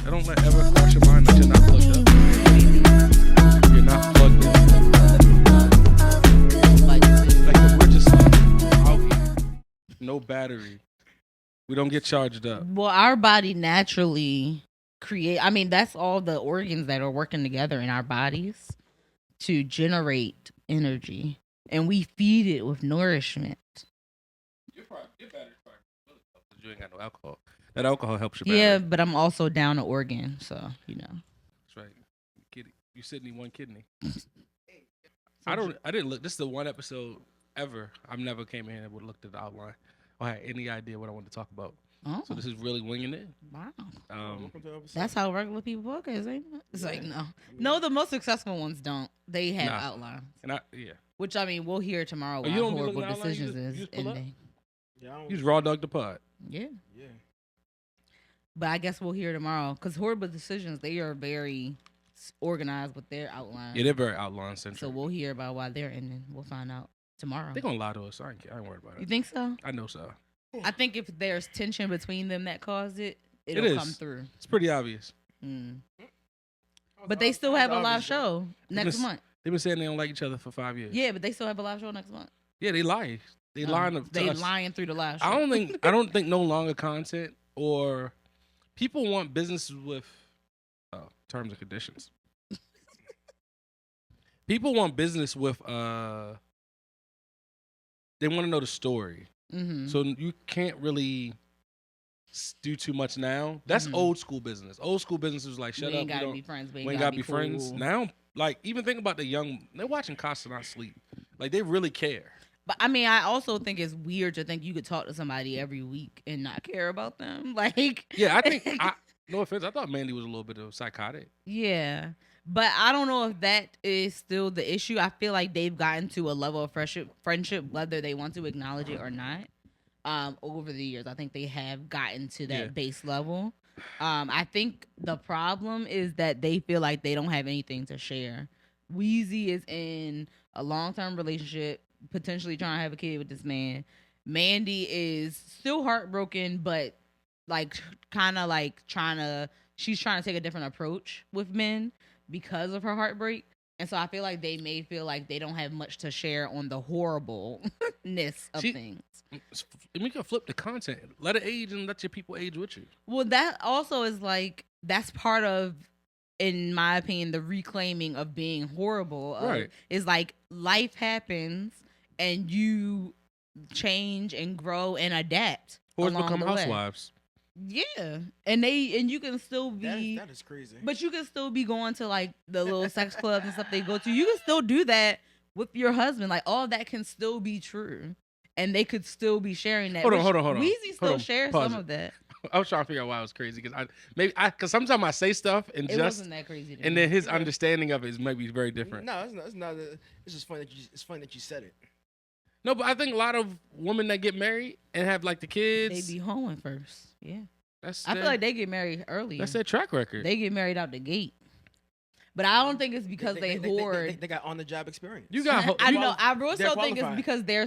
I don't let ever cross your mind that you're not plugged up. You're not plugged in. Like if we're just out here, no battery. We don't get charged up. Well, our body naturally that's all the organs that are working together in our bodies to generate energy, and we feed it with nourishment. Your battery probably you ain't got no alcohol. That alcohol helps your battery. Yeah, but I'm also down an organ, so you know. That's right. You Sydney one kidney. I didn't look. This is the one episode ever I've never came in and would looked at the outline or had any idea what I wanted to talk about. Oh. So this is really winging it. Wow. That's how regular people podcast, ain't it? It's like no, the most successful ones don't. They have outlines. And which I mean, we'll hear tomorrow what horrible decisions is ending. Use raw dog the pod. Yeah. Yeah. But I guess we'll hear tomorrow because horrible decisions, they are very organized with their outline. Yeah, they're very outline centric. So we'll hear about why they're ending. We'll find out tomorrow. They're gonna lie to us. I ain't worried about it. You think so? I know so. I think if there's tension between them that caused it, it'll come through. It's pretty obvious. But they still have a live show next month. They've been saying they don't like each other for 5 years. Yeah, but they still have a live show next month. Yeah, they lie. They lying. They lying through the live show. I don't think no longer content or people want businesses with terms and conditions. People want business with they want to know the story. Mm-hmm. So you can't really do too much now. That's old school business. Old school business is like, shut up. We ain't gotta be friends. We ain't gotta be friends. Now, like, even think about the young, they're watching Costa Not Sleep. Like, they really care. But I mean, I also think it's weird to think you could talk to somebody every week and not care about them. Like, yeah, I think, no offense, I thought Mandy was a little bit of psychotic. Yeah. But I don't know if that is still the issue. I feel like they've gotten to a level of friendship, whether they want to acknowledge it or not. Over the years, I think they have gotten to that base level. I think the problem is that they feel like they don't have anything to share. Weezy is in a long-term relationship, potentially trying to have a kid with this man. Mandy is still heartbroken, but like kind of like she's trying to take a different approach with men because of her heartbreak. And so I feel like they may feel like they don't have much to share on the horribleness of things. We can flip the content. Let it age and let your people age with you. Well, that also is like, that's part of, in my opinion, the reclaiming of being horrible. Right. Is like life happens and you change and grow and adapt. Whores become housewives. Yeah, and you can still be that is crazy. But you can still be going to like the little sex clubs and stuff they go to. You can still do that with your husband. Like all that can still be true, and they could still be sharing that. Hold on. Weezy still shares some of that. I was trying to figure out why it was crazy because sometimes I say stuff and it wasn't that crazy. And then his understanding of it is maybe very different. No, it's not. It's just funny that you said it. No, but I think a lot of women that get married and have like the kids, they be hoeing first. Yeah, I feel like they get married early. That's their track record. They get married out the gate. But I don't think it's because they hoard. They got on the job experience. You got. I know. I also think it's because they're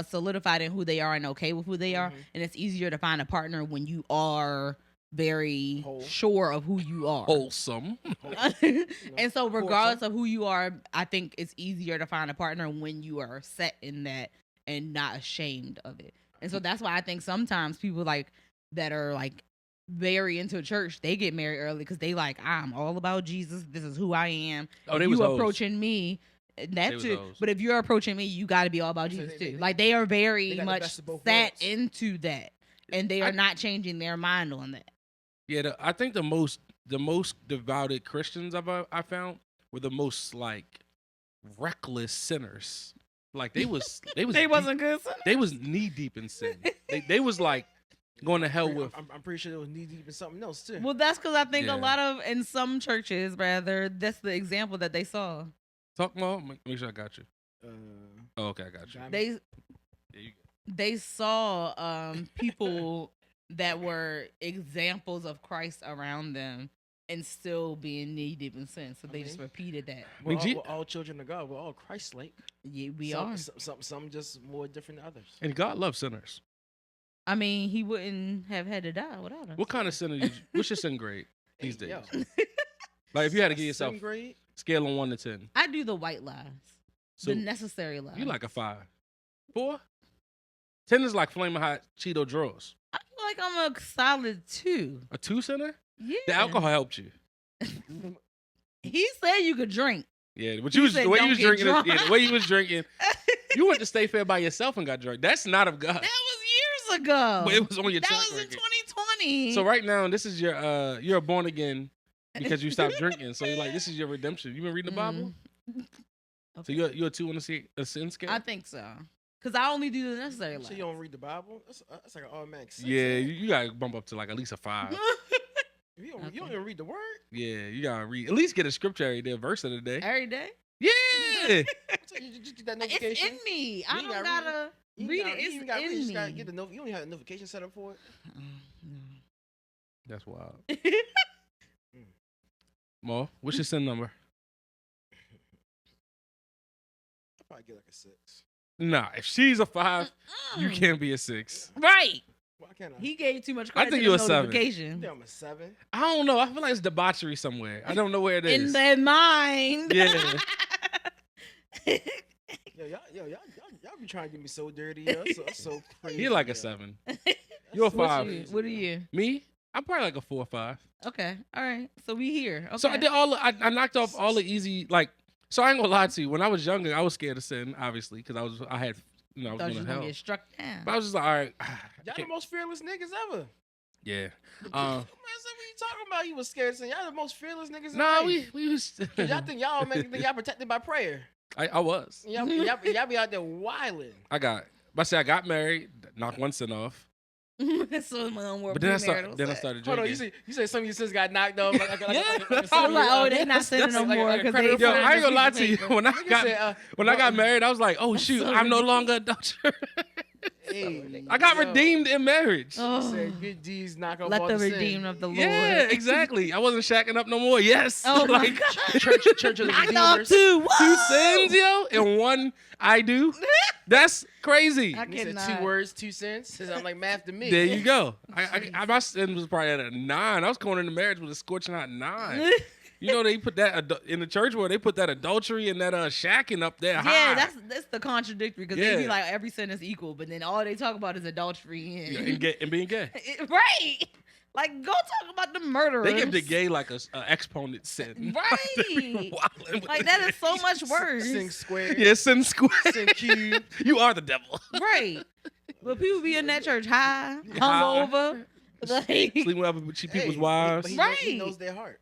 solidified in who they are and okay with who they are, and it's easier to find a partner when you are very sure of who you are. Wholesome. And so regardless of who you are, I think it's easier to find a partner when you are set in that and not ashamed of it. And so that's why I think sometimes people like that are like very into church, they get married early because they like, I'm all about Jesus. This is who I am. Oh, they you was approaching me. That too. But if you're approaching me, you got to be all about Jesus too. Like they are very much sat into that, and they are not changing their mind on that. Yeah, I think the most devoted Christians I found were the most like reckless sinners. Like they wasn't good sinners. They was knee deep in sin. They was like going to hell with. I'm pretty sure they was knee deep in something else too. Well, that's because I think a lot of in some churches, rather, that's the example that they saw. Talk more. Make sure I got you. Okay, I got you. They saw people that were examples of Christ around them and still being knee deep in sin. So they just repeated that. We're all children of God. We're all Christ-like. Yeah, we are. Some just more different than others. And God loves sinners. I mean, he wouldn't have had to die without us. What kind of sin what's your sin grade these days? Like, if you had to give yourself scale on 1 to 10. I do the white lies. So the necessary lies. You like a 5. 4? 10 is like flaming hot Cheeto drawers. I feel like I'm a solid 2. A 2 center? Yeah. The alcohol helped you. He said you could drink. Yeah, but the way you was drinking, the way you was drinking, you went to Stay Fair by yourself and got drunk. That's not of God. That was years ago. But it was on your That was in 2020. So right now, this is your you're born again because you stopped drinking. So you're like, this is your redemption. You been reading the Bible? Okay. So you're a 2 on the sin scale? I think so. Because I only do the necessary lies. So you don't read the Bible? That's like an automatic 6. Yeah, you gotta bump up to like at least a 5. You don't even read the word? Yeah, you gotta read. At least get a scripture every day, a verse of the day. Every day? Yeah. You get that notification? It's in me. I don't gotta read it. It's in me. You don't even have a notification set up for it? No. That's wild. Mo, what's your sin number? I'll probably get like a 6. Nah, if she's a 5, you can't be a 6. Right. Why can't I? He gave too much credit. I think to you're the a 7. notification. Yeah, I'm a 7. I don't know. I feel like it's debauchery somewhere. I don't know where it is. In their mind. Yeah. Y'all be trying to get me so dirty. Yo. So crazy. You're like a 7. You're a 5. What are you? Me? I'm probably like a 4 or 5. Okay. All right. So we here. Okay. So I did I knocked off all the easy, like, so I ain't gonna lie to you. When I was younger, I was scared of sin, obviously, because I was going to get struck down. But I was just like, all right. Y'all the most fearless niggas ever. Yeah. Man, so what you talking about? You was scared of sin. Y'all the most fearless niggas Nah, ever. we was. Y'all think y'all protected by prayer. I was. Y'all be out there wilding. I got married, knocked one sin off. So but then I started drinking. Hold on, you say some of your sins got knocked off. I'm like, oh, they not sinning no more. Yo, I ain't gonna lie to you. When I got married, I was like, oh shoot, I'm no longer adulterer. Hey, I got redeemed in marriage. Oh. Said, good deeds knock off Let all the sin. redeemed of the Lord. Yeah, exactly. I wasn't shacking up no more. Yes. Oh like, my God. Church of the Redeemers. Two sins, yo, and one I do. That's crazy. I Said cannot. 2 words, 2 cents. Sounds like math to me. There you go. My sin was probably at a 9. I was going into marriage with a scorching hot 9. You know, they put that in the church world. They put that adultery and that shacking up there high. Yeah, that's the contradictory because they be like every sin is equal, but then all they talk about is adultery and being gay. Right. Like, go talk about the murderers. They give the gay like a exponent sin. Right. Like, that is so much worse. Sin squared. Yeah, sin squared. Sin cubed. You are the devil. Right. But people be in that church high, hungover. Like, sleeping with people's wives. But he knows their heart.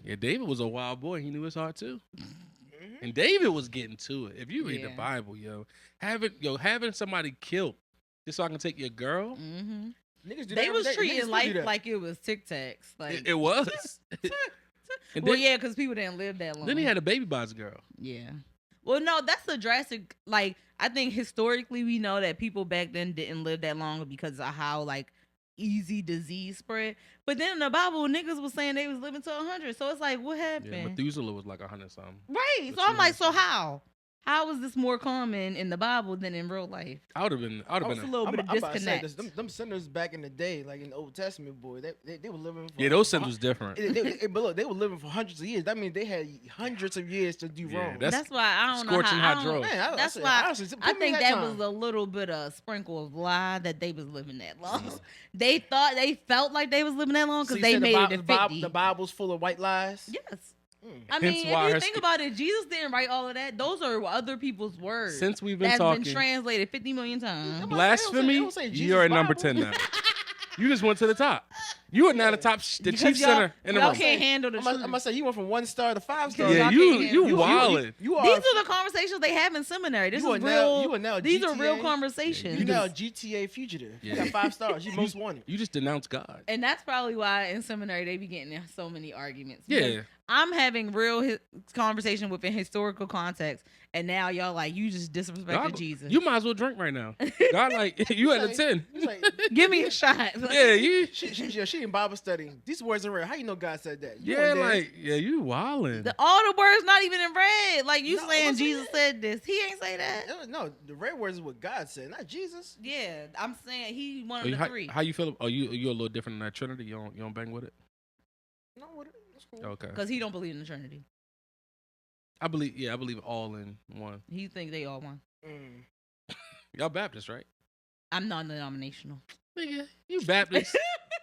Yeah, David was a wild boy. He knew his heart too. And David was getting to it. If you read the Bible, having somebody killed just so I can take your girl. Niggas do they that was every day. treating Niggas life like it was Tic Tacs. Like it was. And well, yeah, because people didn't live that long. Then he had a baby by his girl. Yeah. Well, no, that's a drastic. Like, I think historically we know that people back then didn't live that long because of how like easy disease spread. But then in the Bible, niggas was saying they was living to 100. So it's like, what happened? Yeah, Methuselah was like 100 something. Right. So I'm like, so how? How is this more common in the Bible than in real life? I would have been. It's a little bit of disconnect. Them sinners back in the day, like in the Old Testament, boy, they were living. For, those sins was different. But look, they were living for hundreds of years. That means they had hundreds of years to do wrong. That's why I don't know. Scorching hot drugs. That's why I think that was a little bit of sprinkle of lie that they was living that long. They felt like they was living that long because they made it to 50. The Bible's full of white lies. Yes. I mean, if you think about it, Jesus didn't write all of that. Those are other people's words. Since we've been talking, been translated 50 million times. Blasphemy. You're at number 10 now. You just went to the top. You are now the chief center in the room. Y'all can't handle the truth. I'm gonna say you went from 1 star to 5 stars. Yeah, you wildin'. These are the conversations they have in seminary. These are real conversations. You now a GTA fugitive. You got 5 stars. You most wanted. You just denounced God. And that's probably why in seminary they be getting in so many arguments. Yeah. I'm having real conversation within historical context, and now y'all like you just disrespected Jesus. You might as well drink right now. God, like you at a 10. Like, give me a shot. Yeah, you. She in Bible study. These words are real. How you know God said that? You you wildin'. All the words not even in red. Like you saying Jesus said this. He ain't say that. No, the red words is what God said, not Jesus. Yeah, I'm saying he one of the three. How you feel? Oh, you a little different than that Trinity. You don't bang with it. No, what? Cool. Okay. Because he don't believe in the Trinity. I believe all in one. He think they all one. Y'all Baptist, right? I'm non-denominational. Nigga, you Baptist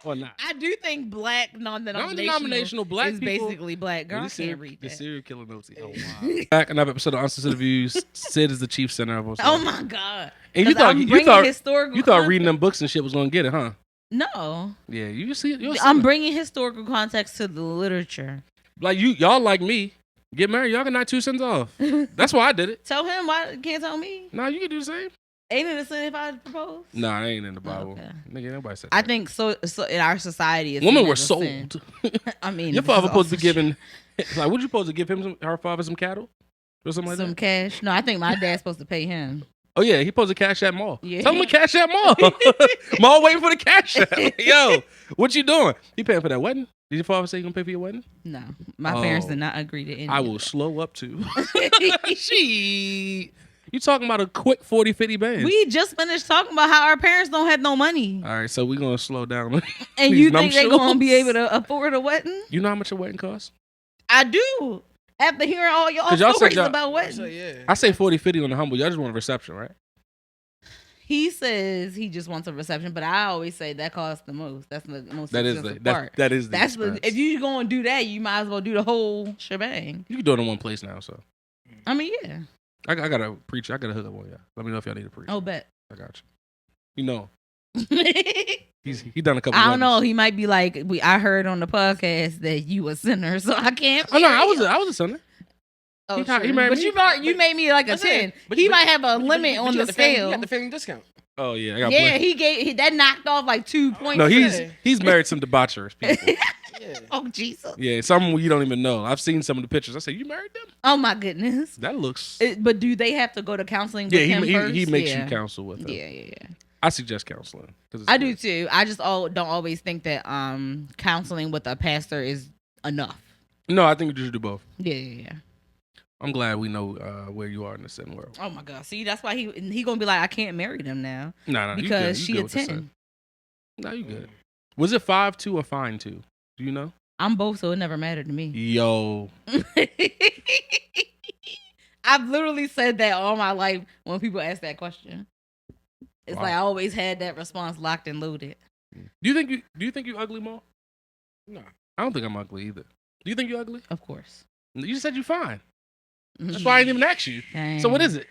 or not? I do think black non-denominational black is people, basically black. Girl, I can't read that. The serial killer notes. Oh wow. Back another episode of Unsolicited Views. Sid is the chief center of us. Oh my god. And you thought reading them books and shit was gonna get it, huh? No. Yeah, you see it. I'm bringing historical context to the literature. Like y'all like me. Get married. Y'all can knock 2 cents off. That's why I did it. Tell him why can't tell me. No, you can do the same. Ain't it a sin if I propose? No, I ain't in the Bible. Okay. Nigga, nobody said that. I think so in our society, women were sold. I mean, your father supposed to be giving. Like, what you supposed to give him? Her father some cattle or something like that. Some cash. No, I think my dad's supposed to pay him. Oh yeah, he supposed to cash that mall. Yeah. Tell him to cash that mall. Mall waiting for the cash out. Yo, what you doing? You paying for that wedding? Did your father say he gonna pay for your wedding? No, my parents did not agree to any. I will slow up too. She. You talking about a quick 40, 50 bands. We just finished talking about how our parents don't have no money. All right, so we're going to slow down. And you think they're going to be able to afford a wedding? You know how much a wedding costs? I do. After hearing all y'all stories about weddings. I say 40, 50 on the humble. Y'all just want a reception, right? He says he just wants a reception, but I always say that costs the most. That's the most expensive part. That is the if you're going to do that, you might as well do the whole shebang. You can do it in one place now, so. I mean, yeah. I got a preacher. I got a hook up on y'all. Let me know if y'all need a preacher. Oh, bet. I got you. You know. He done a couple. I don't know. He might be like, I heard on the podcast that you a sinner, so I can't. Oh no, I was a sinner. Oh, sure. He made you made me like a 10. He might have a limit on the scale. You got the family discount. Oh yeah, he that knocked off like 2 points. No, he's married some debaucherous people. Yeah. Oh Jesus. Yeah, some you don't even know. I've seen some of the pictures. I say, you married them? Oh my goodness. That looks. But do they have to go to counseling? With him first? He makes you counsel with him. Yeah. I suggest counseling. I do too. I just don't always think that counseling with a pastor is enough. No, I think you should do both. Yeah. I'm glad we know where you are in the sin world. Oh my God! See, that's why he gonna be like, I can't marry them now. No, because she a 10. No, you good. Was it 5-2 or fine 2? Do you know? I'm both, so it never mattered to me. Yo. I've literally said that all my life when people ask that question. It's like I always had that response locked and loaded. Do you think you ugly, Mo? No. I don't think I'm ugly either. Do you think you ugly? Of course. You said you fine. That's why I didn't even ask you. Dang. So what is it?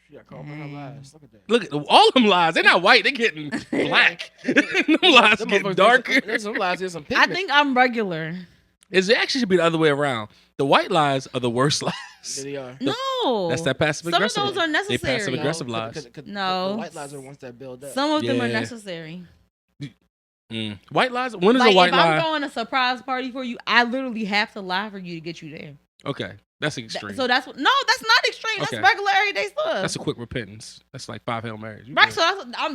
You got called for her lies. Look at that. Look at all them lies. They're not white. They're getting black. Them lies getting darker. There's some lies. There's some pigment. I think I'm regular. It actually should be the other way around. The white lies are the worst lies. They are. No. That's that passive aggressive. Some of those are necessary. They passive aggressive lies. No. The white lies are the ones that build up. Some of them are necessary. White lies? When is a white lie? If I'm throwing a surprise party for you, I literally have to lie for you to get you there. Okay. That's extreme. So that's that's not extreme. That's regular everyday stuff. That's a quick repentance. That's like 5 Hail Marys. Right. So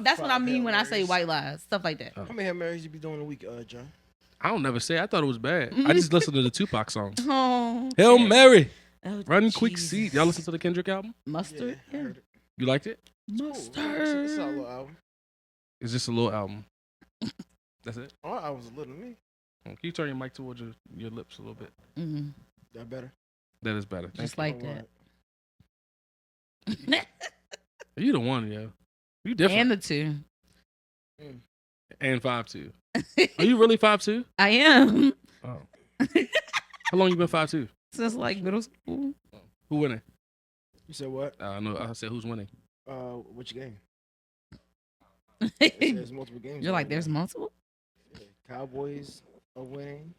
that's what I mean when I say white lies, stuff like that. How many Hail Marys you be doing a week, John? I don't never say. I thought it was bad. I just listened to the Tupac song. Oh, Hail Mary. Oh, Run quick seat. Y'all listen to the Kendrick album? Mustard. Yeah, I heard it. You liked it? Mustard. It's a little album. It's just a little album. That's it? Oh, I was a little me. Can you turn your mic towards your lips a little bit? Mm-hmm. That better? That is better. Just like that. You the one, yo. You different. And the 2. And 5'2". Are you really 5'2"? I am. Oh. How long you been 5'2"? Since like middle school. Who winning? You said what? No, I said who's winning. Which game? There's multiple games. You're like, there's multiple? Yeah. Cowboys are winning.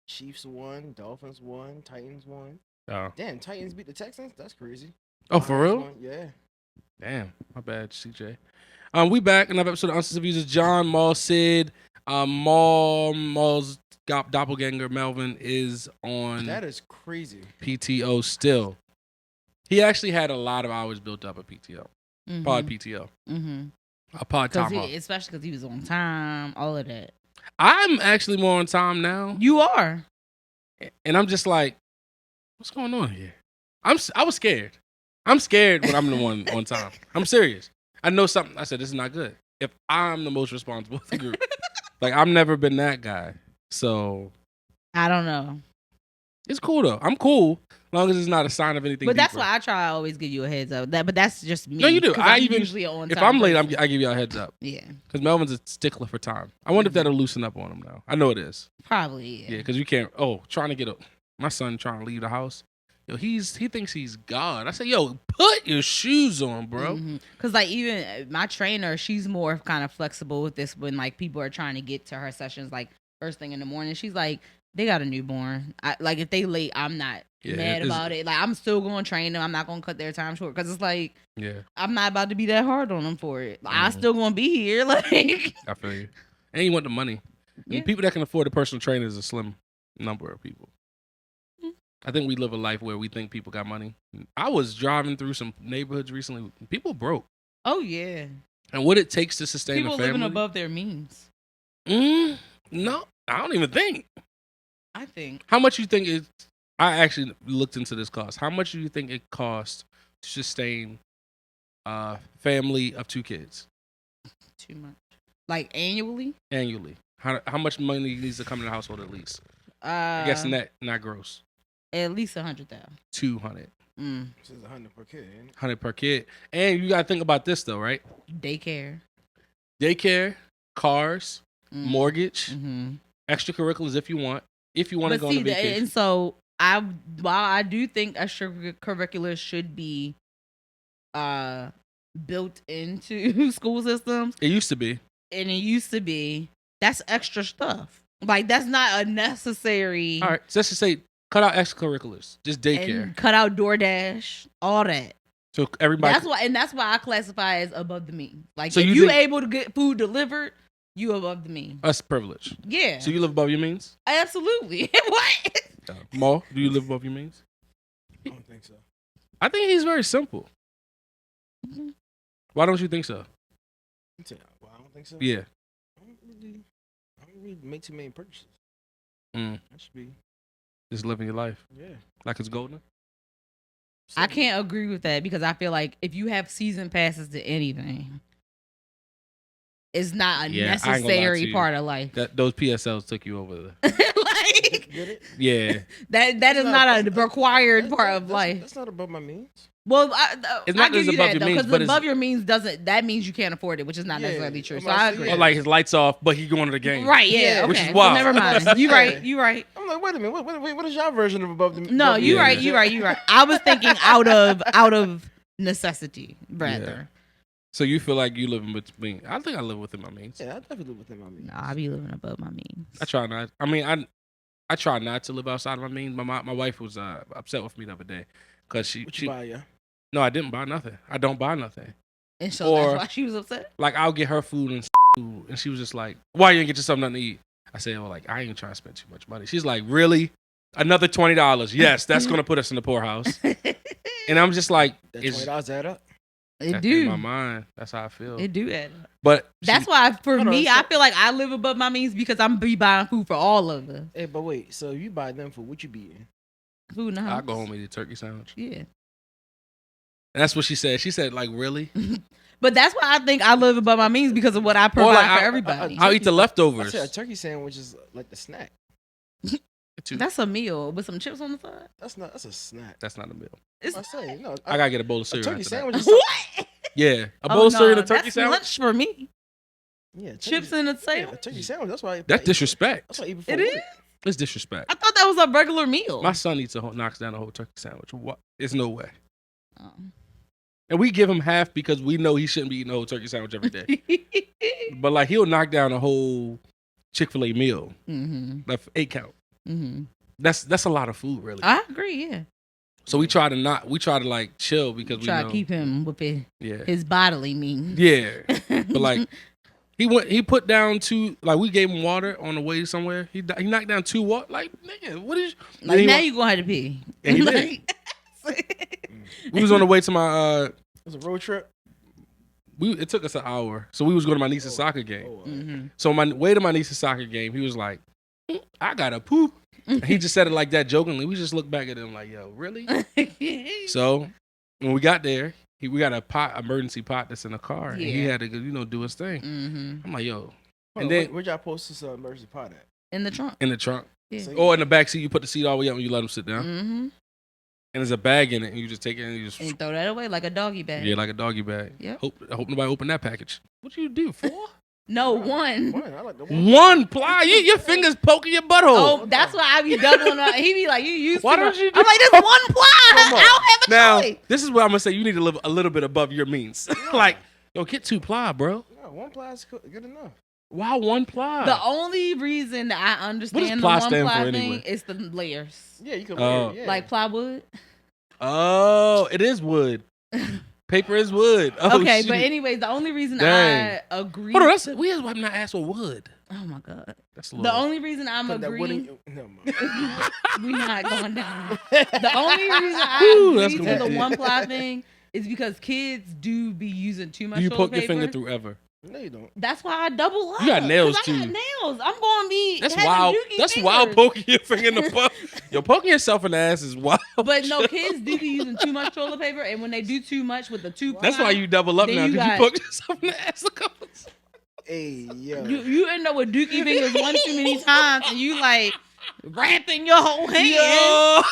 Chiefs won. Dolphins won. Titans won. Oh. Damn, Titans beat the Texans? That's crazy. Oh, for real? Won. Yeah. Damn. My bad, CJ. We back. Another episode of Unsolicited Views is John, Maul, Sid. Maul's doppelganger Melvin is on. That is crazy. PTO still. He actually had a lot of hours built up at PTO. Pod PTO. A pod time off. Especially because he was on time, all of that. I'm actually more on time now. You are. And I'm just like, what's going on here? I was scared. I'm scared when I'm the one on time. I'm serious. I know something. I said, this is not good. If I'm the most responsible of the group. Like, I've never been that guy. So. I don't know. It's cool, though. I'm cool. As long as it's not a sign of anything. But that's why I try to always give you a heads up. But that's just me. No, you do. I'm usually on time. If I'm late, I give you a heads up. Yeah. Because Melvin's a stickler for time. I wonder if that'll loosen up on him now. I know it is. Probably, yeah. Yeah, because you can't. Trying to get my son trying to leave the house. Yo, he thinks he's God. I said, yo, put your shoes on, bro. Because like even my trainer, she's more kind of flexible with this when like people are trying to get to her sessions like first thing in the morning. She's like, they got a newborn. Like if they late, I'm not mad about it. Like I'm still going to train them. I'm not going to cut their time short because it's like, I'm not about to be that hard on them for it. Like, I'm still going to be here. Like I feel you. And you want the money. Yeah. People that can afford a personal trainer is a slim number of people. I think we live a life where we think people got money. I was driving through some neighborhoods recently. People broke. Oh, yeah. And what it takes to sustain a family. People living above their means. No, I don't even think. I think. How much you think it... I actually looked into this cost. How much do you think it costs to sustain a family of 2 kids? Too much. Like annually? Annually. How much money needs to come in the household at least? I guess net, not gross. At least 100,000. 200. This is 100 per kid. 100 per kid. And you gotta think about this though, right? Daycare, cars, mortgage, extracurriculars if you want to go on a vacation. And so while I do think extracurriculars should be built into school systems. It used to be. And it used to be. That's extra stuff. Like that's not a necessary. All right, so let's just say cut out extracurriculars, just daycare. And cut out DoorDash, all that. So everybody. That's why I classify as above the mean. Like so if you able to get food delivered, you above the mean. That's privilege. Yeah. So you live above your means? Absolutely. What? Mo, do you live above your means? I don't think so. I think he's very simple. Why don't you think so? Well, I don't think so. Yeah. I don't really make too many purchases. I should be just living your life. Yeah. Like it's golden. I can't agree with that because I feel like if you have season passes to anything, it's not a necessary part of life. Those PSLs took you over the like, yeah. That is not a required part of life. That's not above my means. Well, it's not give you above that your though, means, because above your means that means you can't afford it, which is not necessarily true. So I agree. Or like his lights off, but he going to the game. Right? Yeah. Okay. Which is wild. So never mind. You right. You right. I'm like, wait a minute. What is your version of above the? No, you right. You right. I was thinking out of necessity, rather. Yeah. So you feel like you live in between? I think I live within my means. Yeah, I definitely live within my means. No, I be living above my means. I try not. I mean, I try not to live outside of my means. My wife was upset with me the other day because she. What you buy, yeah? No, I didn't buy nothing. I don't buy nothing. And so that's why she was upset? Like, I'll get her food and she was just like, why you ain't get yourself nothing to eat? I said, well, like, I ain't trying to spend too much money. She's like, really? Another $20? Yes, that's going to put us in the poorhouse. And I'm just like... That $20 add up? It do. In my mind, that's how I feel. It do add up. But... That's why, for me, I feel like I live above my means because I'm be buying food for all of us. Hey, but wait. So you buy them food, what you be eating? Food in the house. I'll go home and eat a turkey sandwich. Yeah. And that's what she said. She said, like, really? But that's why I think I live above my means because of what I provide for everybody. I'll eat the leftovers. I said a turkey sandwich is like the snack. That's a meal with some chips on the side. That's a snack. That's not a meal. I gotta get a bowl of cereal. A turkey sandwich. What? Yeah, a bowl of cereal and a turkey that's sandwich. Lunch for me. Yeah, chips and a sandwich. Yeah, a turkey sandwich. That's why. That's disrespect. That's why I eat it is. It's disrespect. I thought that was a regular meal. My son knocks down a whole turkey sandwich. What? There's no way. And we give him half because we know he shouldn't be eating a whole turkey sandwich every day. But like he'll knock down a whole Chick-fil-A meal, like 8 count. That's a lot of food, really. I agree. Yeah. So we try to like chill because we try know, to keep him with his bodily means. Yeah, but like He put down 2. Like we gave him water on the way somewhere. He knocked down 2 water. Like nigga, what is? Like now you gonna have to pee. And he did. We was on the way to my. It was a road trip. It took us an hour, so we was going to my niece's soccer game. So my way to my niece's soccer game, he was like, "I gotta poop." And he just said it like that jokingly. We just looked back at him like, "Yo, really?" So when we got there, we got a emergency pot that's in the car, and he had to do his thing. I'm like, "Yo," and then where'd y'all post this emergency pot at? In the trunk. In the trunk, or in the back seat. You put the seat all the way up and you let him sit down. And there's a bag in it, and you just take it and you just throw that away like a doggy bag. Yeah, like a doggy bag. Yeah. Hope nobody opened that package. What you do? 4? No, 1. I like the 1 ply. Your fingers poking your butthole. Oh, that's why I be doubling up. He be like, you used why to. Don't you do I'm like, this 1 ply. I don't have a choice. This is what I'm gonna say. You need to live a little bit above your means. Like, yo, get 2 ply, bro. No, 1 ply is good enough. Why 1 ply? The only reason that I understand the 1 ply thing is the layers. Yeah, you can layer it. Yeah. Like plywood. Oh, it is wood. Paper is wood. Oh, okay, shit. but anyway, the only reason I agree. Hold on, that's weird. I'm not asked for wood. Oh my god, that's the only reason I'm agreeing. We're not going down. The only reason I agree to the 1 ply thing is because kids do be using too much. Do you poke your finger through ever? No, you don't. That's why I double up. You got nails too. I got nails. I'm gonna be. That's wild. That's wild. Poking your finger in the butt. Yo, poking yourself in the ass is wild. But no, kids do be using too much toilet paper, and when they do too much with the 2 ply, that's why you double up now because you poke yourself in the ass a couple times. Hey, yo. You end up with dookie fingers one too many times, and you like wrapping your whole hand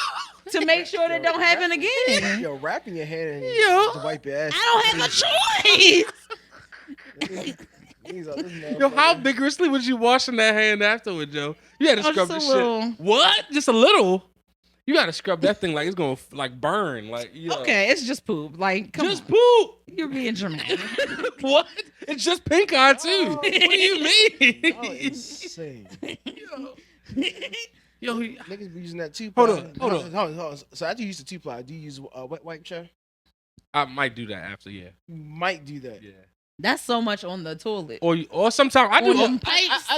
to make sure that don't happen again. Yo, wrapping your hand to wipe your ass. I don't have a choice. Yo, how vigorously was you washing that hand afterward, Joe? You had to scrub the shit. What? Just a little? You got to scrub that thing like it's going to like burn. Like, okay, it's just poop. Like, come just on. Poop. You're being dramatic. What? It's just pink eye too. What do you mean? Oh, insane. Yo, niggas be using that 2 ply. Hold on. So after you use the 2 ply, do you use wet wipe chair? I might do that after, You might do that. Yeah. That's so much on the toilet. Or sometimes I do.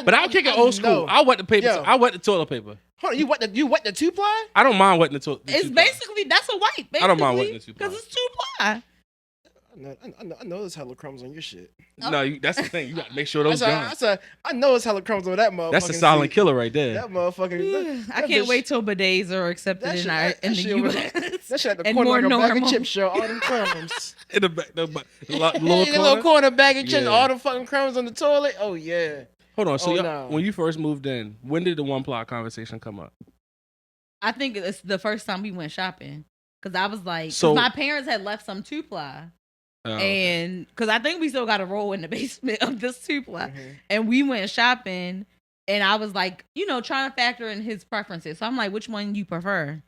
But I'll kick it old school. I'll wet the paper. I wet the toilet paper. Hold on, you wet the 2 ply? I don't mind wetting the toilet. It's basically that's a wipe. Basically, I don't mind wetting the 2 ply because it's 2 ply. I know there's hella crumbs on your shit. No, that's the thing. You got to make sure those gone. I know there's hella crumbs on that motherfucker. That's a silent killer right there. That motherfucker. I can't wait till bidets are accepted in the U.S. That shit at the corner like a bag of chips show. All them crumbs. In the back, the little corner bag of chips, all the fucking crumbs on the toilet. Oh, yeah. Hold on. So when you first moved in, when did the 1 ply conversation come up? I think it's the first time we went shopping. Because I was like, my parents had left some 2 ply. And because I think we still got a roll in the basement of this 2 ply. And we went shopping. And I was like, trying to factor in his preferences. So I'm like, which one you prefer?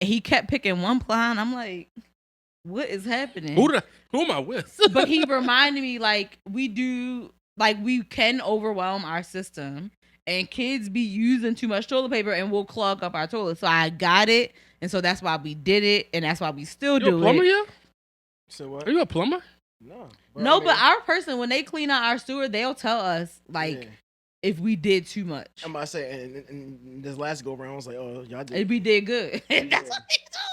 And he kept picking 1 ply. And I'm like, what is happening? Who am I with? But he reminded me, like, we can overwhelm our system. And kids be using too much toilet paper and we'll clog up our toilet. So I got it. And so that's why we did it. And that's why we still do it. You a plumber, yeah? So what? Are you a plumber? No. Bro, but our person, when they clean out our sewer, they'll tell us, like, if we did too much. I'm about to say, and this last go around, I was like, oh, y'all did. And we did good. That's what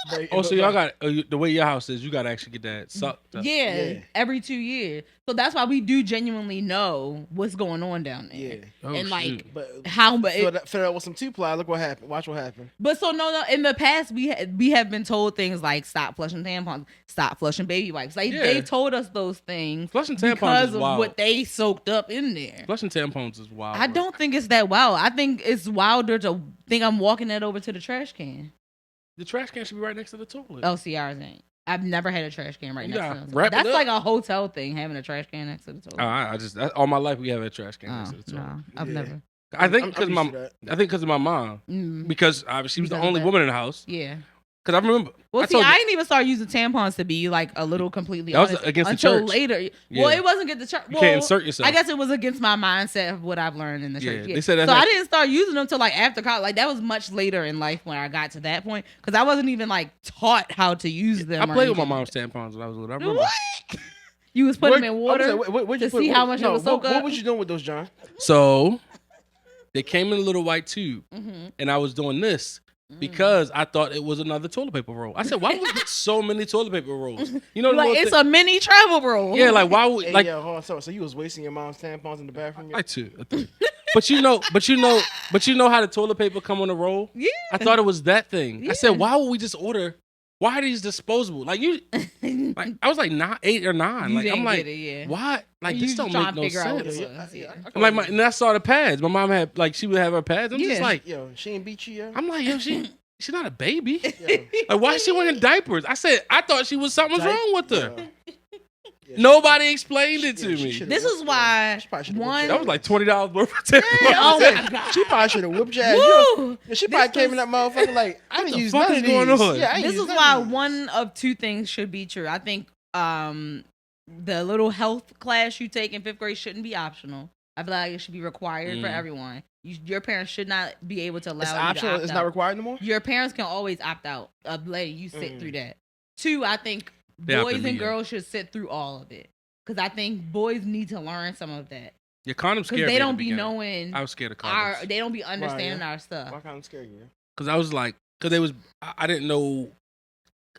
they told us. So y'all got, the way your house is, you got to actually get that sucked up. Yeah, every 2 years. So that's why we do genuinely know what's going on down there. Yeah. And like, but how, fill that with some 2 ply, look what happened. Watch what happened. But so no, in the past, we have been told things like stop flushing tampons, stop flushing baby wipes. Like they told us those things flushing tampons because is of wild. what they soaked up in there. Flushing tampons is wild. I don't think it's that wild. I think it's wilder to think I'm walking that over to the trash can. The trash can should be right next to the toilet. Oh, see, ours ain't. I've never had a trash can right next to the toilet. That's like a hotel thing, having a trash can next to the toilet. All my life we have a trash can next to the toilet. No, I've never. I think because of my mom. Because she was the only woman in the house. Yeah. Because I remember. Well, I didn't even start using tampons to be like a little completely honest. That was against until the church. Later. Yeah. Well, it wasn't against the church. You can't insert yourself. I guess it was against my mindset of what I've learned in the church. They said I didn't start using them until like after college. Like that was much later in life when I got to that point because I wasn't even like taught how to use them. I played with my mom's tampons when I was little. I remember. What? You was putting them in water to see how much it was soak up? What was you doing with those, John? So they came in a little white tube, and I was doing this because I thought it was another toilet paper roll. I said, why would we get so many toilet paper rolls? You know, like it's a mini travel roll. Yeah, like why would like? Hold on, so you was wasting your mom's tampons in the bathroom? Like two. But you know how the toilet paper come on a roll? Yeah. I thought it was that thing. Yeah. I said, why would we just order? Why are these disposable? Like like I was like 8 or 9. Like I'm like, why? Like this don't make no sense. I'm like, and I saw the pads. My mom had she would have her pads. I'm just like, yo, she ain't beat you, yo. I'm like, yo, she's not a baby. Like why is she wearing diapers? I said, I thought something was wrong with her. Nobody explained it to me. This is why that was like $20 worth of tampons. Oh my god! She probably should have whooped your ass. She probably came in that motherfucker like, I didn't use none of these. Going on? Yeah, this is why one of two things should be true. I think the little health class you take in 5th grade shouldn't be optional. I feel like it should be required for everyone. Your parents should not be able to allow you optional. To opt it's out. Not required anymore. Your parents can always opt out. You sit through that. 2, I think. Boys and girls should sit through all of it because I think boys need to learn some of that. Your condoms scared me. They don't be knowing. I was scared of condoms. They don't be understanding our stuff. Why condoms scare you? Because I was like, I didn't know.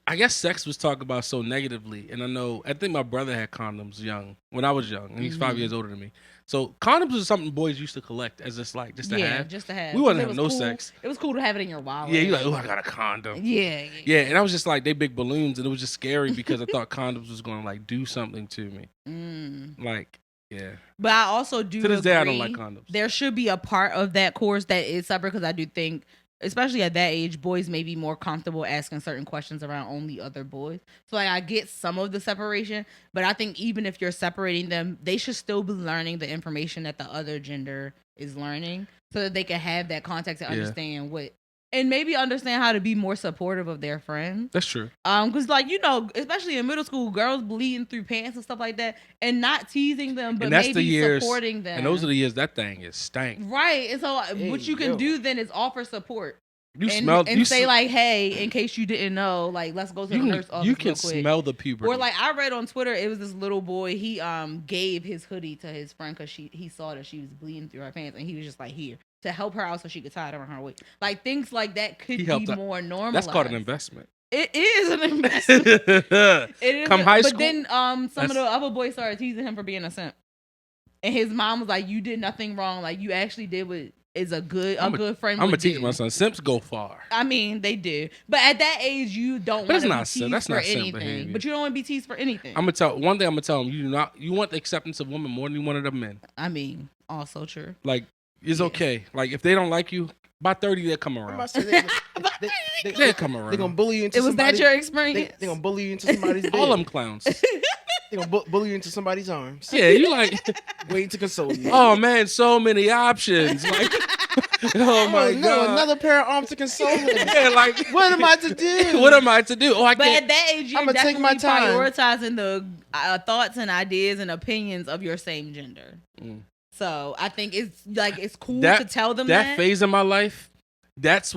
I guess sex was talked about so negatively, and I think my brother had condoms when I was young, and he's 5 years older than me. So condoms was something boys used to collect as just to have. Just to have. We wasn't having no sex. It was cool to have it in your wallet. Yeah, you're like, oh, I got a condom. Yeah. And I was just like, they big balloons, and it was just scary because I thought condoms was going to do something to me. Like, yeah. But I also do to this day, I don't like condoms. There should be a part of that course that is separate because I do think, especially at that age, boys may be more comfortable asking certain questions around only other boys. So I get some of the separation, but I think even if you're separating them, they should still be learning the information that the other gender is learning so that they can have that context and understand and maybe understand how to be more supportive of their friends. That's true. Because especially in middle school, girls bleeding through pants and stuff like that, and not teasing them, but maybe supporting them. And those are the years that thing is stank. Right. And so what you can do then is offer support. You say like, hey, in case you didn't know, like, let's go to the nurse office. You can smell the puberty. Or like I read on Twitter, it was this little boy. He gave his hoodie to his friend because he saw that she was bleeding through her pants, and he was just like, here to help her out so she could tie it around her waist. Like things like that could be more normalized. That's called an investment. It is an investment. It is. High school. But then some of the other boys started teasing him for being a simp, and his mom was like, "You did nothing wrong. Like you actually did what." Is a good friend. I'm gonna teach my son. Simps go far. I mean, they do, but at that age, you don't want to be teased for anything. But you don't want to be teased for anything. I'm gonna tell him. You want the acceptance of women more than you wanted of men. I mean, also true. Like it's okay. Like if they don't like you, by 30 they'll come around. They'll come around. They're gonna bully you into. Was that your experience? They're gonna bully you into somebody's bed. All them clowns. They're gonna bully you into somebody's arms. Yeah, you like waiting to console you. Oh man, so many options. Like, oh my god, another pair of arms to console me. Yeah, like what am I to do? What am I to do? Oh, but at that age, you're definitely take my time. Prioritizing the thoughts and ideas and opinions of your same gender. So I think it's cool to tell them that phase of my life. That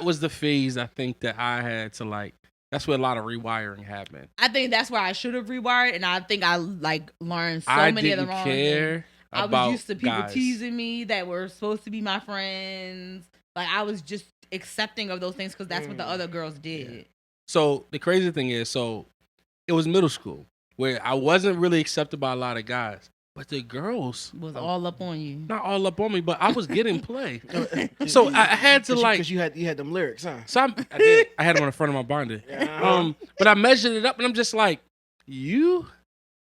was the phase I think that I had to like. That's where a lot of rewiring happened. I think that's where I should have rewired, and I think I learned many of the wrong things. I was used to people teasing me that were supposed to be my friends. Like I was just accepting of those things because that's what the other girls did. Yeah. So the crazy thing is, it was middle school where I wasn't really accepted by a lot of guys. But the girls was all up on you. Not all up on me, but I was getting play. So I had to because you had them lyrics, huh? So I did. I had them on the front of my binder. Yeah. But I measured it up, and I'm just like, you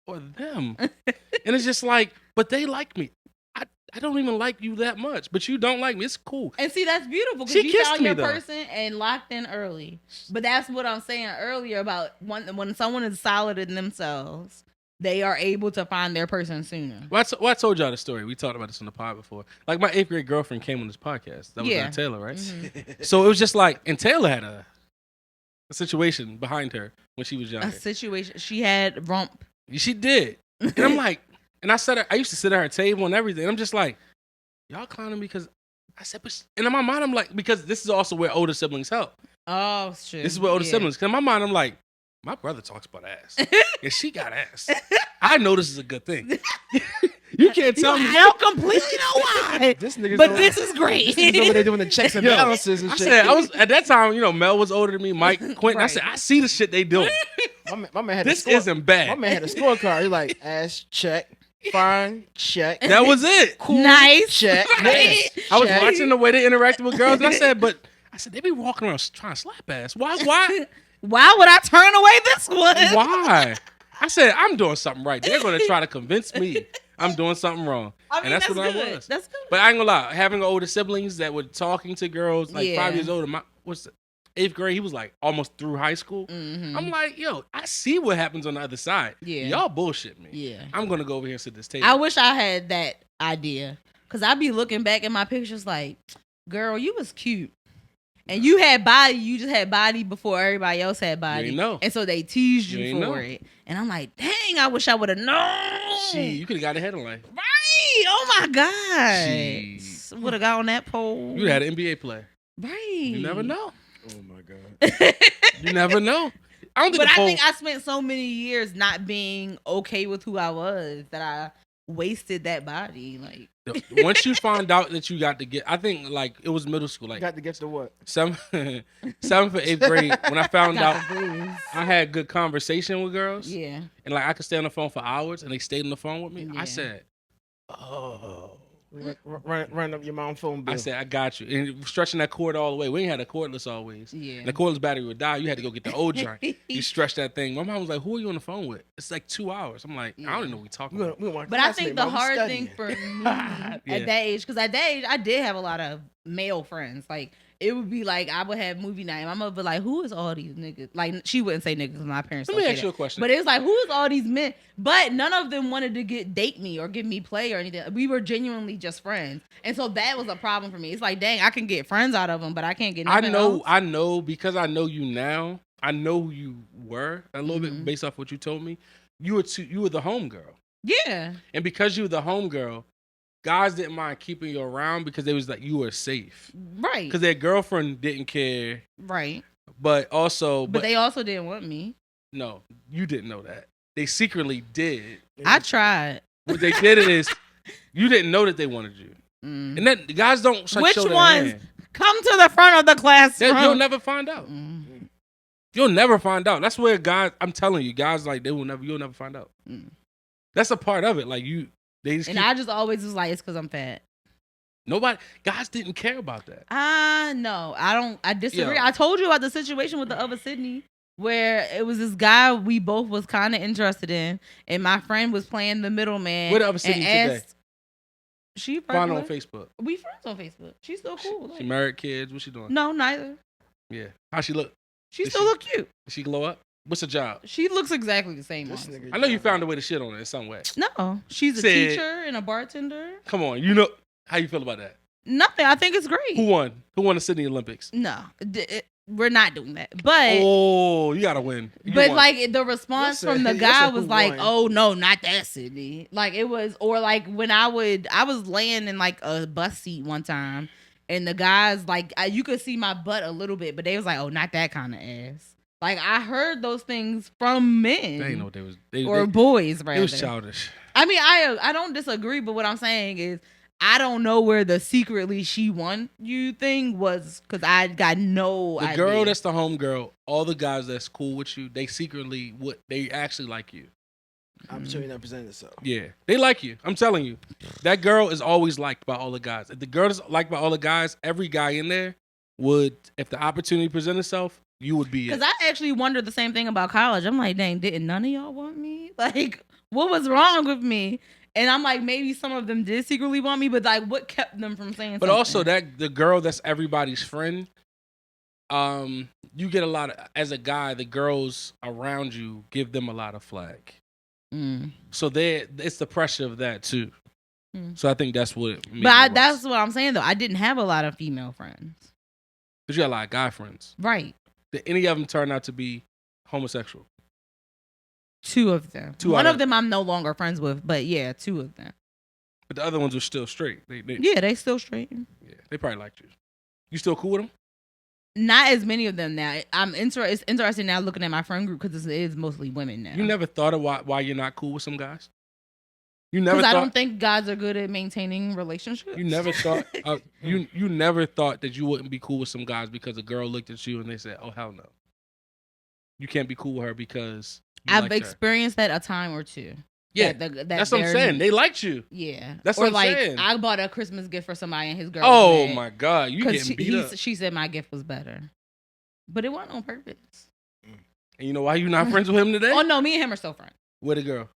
or them, and it's just like, but they like me. I don't even like you that much, but you don't like me. It's cool. And see, that's beautiful because you found your person and locked in early. But that's what I'm saying earlier about when someone is solid in themselves. They are able to find their person sooner. Well, I told y'all the story. We talked about this on the pod before. Like, my 8th grade girlfriend came on this podcast. That was Taylor, right? Mm-hmm. So it was just like, and Taylor had a situation behind her when she was younger. A situation? She had rump. She did. And I'm like, and I used to sit at her table and everything. And I'm just like, y'all clowning me because I said, and in my mind, I'm like, because this is also where older siblings help. Oh, shit. This is where older siblings. Because in my mind, I'm like, My brother talks about ass. And she got ass. I know this is a good thing. You can't tell me. I don't completely know why. This is great. This nigga's over there doing the checks and balances and shit. I was at that time, Mel was older than me, Mike, Quentin. Right. I said, I see the shit they doing. My man had this isn't bad. My man had a scorecard. He's like, ass check, fine check. That was it. Cool, nice check. Right. I was watching the way they interacted with girls, and I said, they be walking around trying to slap ass. Why? Why would I turn away this one? Why? I said, I'm doing something right. They're going to try to convince me I'm doing something wrong. I mean, and that's what good. I was. That's good. But I ain't going to lie. Having older siblings that were talking to girls, like 5 years older, what's the 8th grade, he was like almost through high school. Mm-hmm. I'm like, I see what happens on the other side. Yeah. Y'all bullshit me. Yeah. I'm going to go over here and sit at this table. I wish I had that idea. Because I be looking back at my pictures like, girl, you was cute. And you had body, you just had body before everybody else had body. You know. And so they teased you for it. And I'm like, dang, I wish I would have known. You could have got ahead in life. Right. Oh my God. Would have got on that pole. You had an NBA player. Right. You never know. Oh my God. You never know. I think I spent so many years not being okay with who I was that I wasted that body. Like, once you find out that you got to get, I think like it was middle school. Like, got to get to what? 7th or 8th grade. When I found out I had good conversation with girls. Yeah. And like I could stay on the phone for hours and they stayed on the phone with me. Yeah. I said, oh. Run up your mom's phone bill. I said, I got you. And stretching that cord all the way. We ain't had a cordless always. Yeah. And the cordless battery would die. You had to go get the old joint. You stretch that thing. My mom was like, who are you on the phone with? It's like 2 hours. I'm like, I don't even know what we talking about. But I think the hard thing for me at that age, because at that age, I did have a lot of male friends. Like, it would be like, I would have movie night. My mother would be like, who is all these niggas? Like, she wouldn't say niggas because my parents Let me ask you a question. But it was like, who is all these men? But none of them wanted to date me or give me play or anything. We were genuinely just friends. And so that was a problem for me. It's like, dang, I can get friends out of them, but I can't get nothing else. I know, because I know you now. I know who you were a little bit based off what you told me. You were the homegirl. Yeah. And because you were the homegirl, guys didn't mind keeping you around because they was like, you were safe. Right. Because their girlfriend didn't care. Right. But they also didn't want me. No, you didn't know that. They secretly did. I tried. What they did is, you didn't know that they wanted you. And that guys don't show Which their ones? hand. Come to the front of the classroom. You'll never find out. You'll never find out. That's where guys, I'm telling you, guys like you'll never find out. That's a part of it. Like I just always was like, it's because I'm fat. Guys didn't care about that. No, I disagree. I told you about the situation with the other Sydney where it was this guy we both was kind of interested in, and my friend was playing the middleman. What other Sydney today? She find her on Facebook. We friends on Facebook. She's still cool. She married, kids. What's she doing? No, neither. Yeah. How she look? She still look cute. Did she glow up? What's her job? She looks exactly the same. I know you found a way to shit on it in some way. No, she's a teacher and a bartender. Come on, you know how you feel about that? Nothing. I think it's great. Who won? Who won the Sydney Olympics? No, we're not doing that. But you gotta win. Like the response from the guy was like, "Oh no, not that Sydney." Like it was, or like when I was laying in like a bus seat one time, and the guys like you could see my butt a little bit, but they was like, "Oh, not that kind of ass." Like I heard those things from men. They didn't know what they was. Or boys, rather. It was childish. I mean, I don't disagree, but what I'm saying is, I don't know where the secretly she won you thing was, because I got no idea. The girl that's the home girl, all the guys that's cool with you, they secretly they actually like you. I'm sure you're not presenting yourself. Yeah, they like you. I'm telling you, that girl is always liked by all the guys. If the girl is liked by all the guys, every guy in there would, if the opportunity present itself, you would be it. Because I actually wondered the same thing about college. I'm like, dang, didn't none of y'all want me? Like, what was wrong with me? And I'm like, maybe some of them did secretly want me, but like, what kept them from saying but something? Also, that the girl that's everybody's friend, you get a lot of, as a guy, the girls around you give them a lot of flag. So it's the pressure of that too. So I think that's what it that's what I'm saying though. I didn't have a lot of female friends. But you had a lot of guy friends. Right. Did any of them turn out to be homosexual? 2 of them. One of them I'm no longer friends with, but yeah, 2 of them. But the other ones were still straight. Yeah, they still straight. Yeah, they probably liked you. You still cool with them? Not as many of them now. It's interesting now looking at my friend group because it is mostly women now. You never thought of why you're not cool with some guys? You never. Because I don't think guys are good at maintaining relationships. You never thought. You never thought that you wouldn't be cool with some guys because a girl looked at you and they said, "Oh hell no, you can't be cool with her because." I've experienced that a time or two. Yeah, that's what I'm saying. They liked you. Yeah, that's what I'm saying. I bought a Christmas gift for somebody and his girl. Oh my God, you getting beat up. She said my gift was better, but it wasn't on purpose. And you know why you not friends with him today? Oh no, me and him are still friends. With a girl.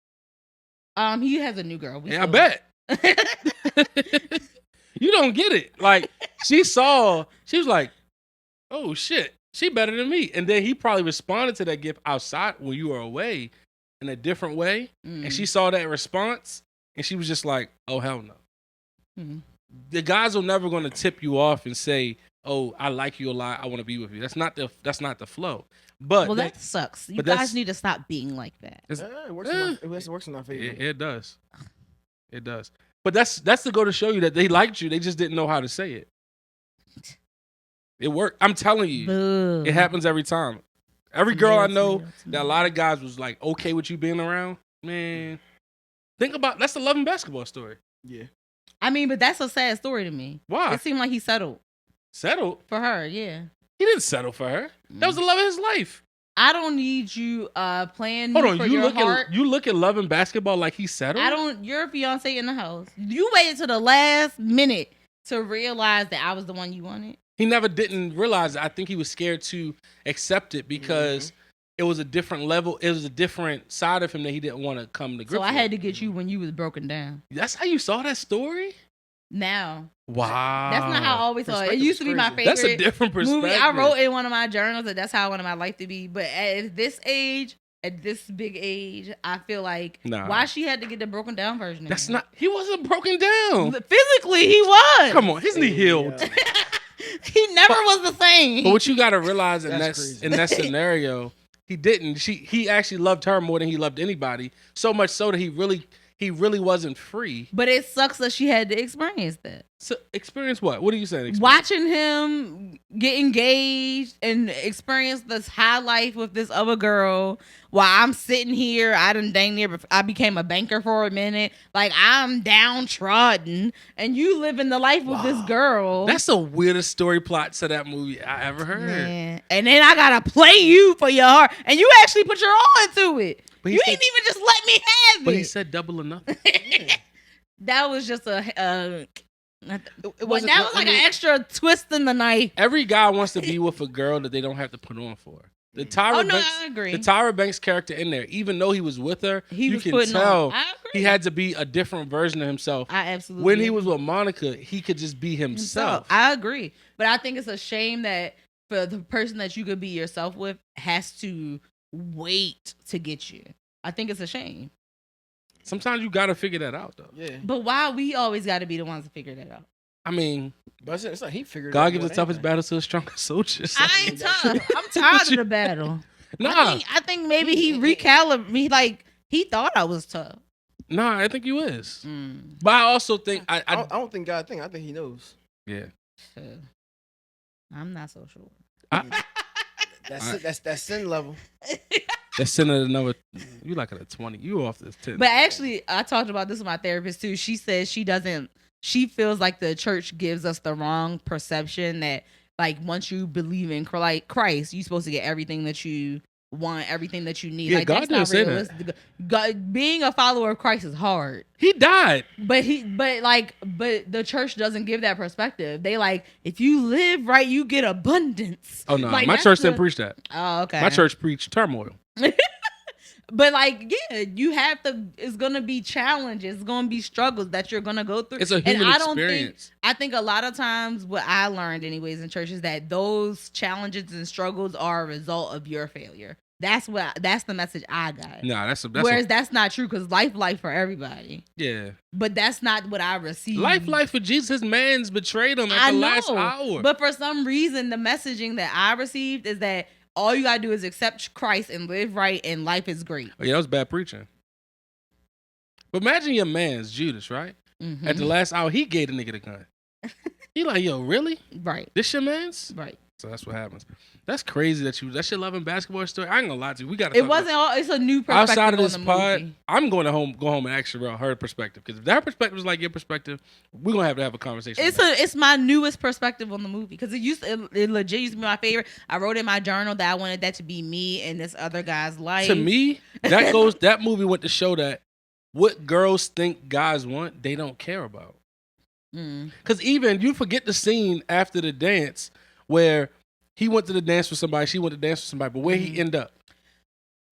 He has a new girl. I bet. You don't get it. Like she was like, "Oh shit, she better than me," and then he probably responded to that gift outside when you were away. In a different way, and she saw that response, and she was just like, "Oh hell no." The guys are never going to tip you off and say, "Oh, I like you a lot. I want to be with you." That's not the flow. But that sucks. You guys need to stop being like that. It works in our favor. It does. It does. But that's to go to show you that they liked you. They just didn't know how to say it. It worked. I'm telling you, it happens every time. Every girl I know that a lot of guys was like okay with you being around, man. Think about that's the Love and Basketball story. Yeah. I mean, but that's a sad story to me. Why? It seemed like he settled. Settled? For her, yeah. He didn't settle for her. That was the love of his life. I don't need you playing me for your heart. You look at Love and Basketball like he settled? Your fiance in the house. You waited to the last minute to realize that I was the one you wanted. He never didn't realize it. I think he was scared to accept it because it was a different level. It was a different side of him that he didn't want to come to grips with. So I had to get you when you was broken down. That's how you saw that story? Now. Wow. That's not how I always saw it. It used to be my favorite That's a different perspective. movie. I wrote in one of my journals that that's how I wanted my life to be. But at this age, at this big age, I feel like why she had to get the broken down version of That's not. He wasn't broken down. Physically, he was. Come on. Isn't he healed? He never was the same. But what you got to realize in that scenario, he didn't. He actually loved her more than he loved anybody. So much so that he really wasn't free. But it sucks that she had to experience that. So experience what? What are you saying? Watching him get engaged and experience this high life with this other girl while I'm sitting here. I became a banker for a minute. Like I'm downtrodden and you living the life with this girl. That's the weirdest story plot to that movie I ever heard. Man. And then I gotta play you for your heart. And you actually put your all into it. But you didn't even just let me have it. But he said double or nothing. That was just that was like an extra twist in the knife. Every guy wants to be with a girl that they don't have to put on for. I agree. The Tyra Banks character in there, even though he was with her, you can tell he had to be a different version of himself. I absolutely When he was with Monica, he could just be himself. I agree. But I think it's a shame that for the person that you could be yourself with has to wait to get you. I think it's a shame. Sometimes you got to figure that out, though. Yeah. But why we always got to be the ones to figure that out? I mean, but it's like he figured. God gives the toughest battles to the strongest soldiers. I ain't tough. I'm tired of the battle. Nah. I think maybe he recalibrated. Like he thought I was tough. Nah, I think you is. But I also think I don't think God thinks. I think he knows. Yeah. I'm not so sure. That's sin level. That's sin at another. You like at a 20. You off this 10. But actually, I talked about this with my therapist too. She says she feels like the church gives us the wrong perception that like once you believe in Christ, you're supposed to get everything that you want, everything that you need. Yeah, like God that's didn't not say realistic. that. God, being a follower of Christ is hard. He died. But the church doesn't give that perspective. They like if you live right, you get abundance. Oh no, like, my church didn't preach that. Oh, okay. My church preached turmoil. But like, yeah, you have to. It's gonna be challenges. It's gonna be struggles that you're gonna go through. It's a human experience. I think a lot of times, what I learned, anyways, in church is that those challenges and struggles are a result of your failure. That's the message I got. Nah, whereas that's not true because life for everybody. Yeah. But that's not what I received. Life for Jesus. His man's betrayed him at the last hour. But for some reason, the messaging that I received is that all you gotta do is accept Christ and live right, and life is great. Oh yeah, that was bad preaching. But imagine your man's Judas, right? Mm-hmm. At the last hour, he gave the nigga the gun. He like, yo, really? Right. This your man's? Right. So that's what happens. That's crazy that's your loving basketball story. I ain't gonna lie to you. We got it wasn't all. It's a new perspective outside of this on the pod. movie. I'm going to go home and ask you about her perspective because if that perspective is like your perspective, we're gonna have to have a conversation. It's my newest perspective on the movie because it legit used to be my favorite. I wrote in my journal that I wanted that to be me and this other guy's life. To me, that movie went to show that what girls think guys want, they don't care about. Because even you forget the scene after the dance where he went to the dance with somebody, she went to dance with somebody, but where he end up?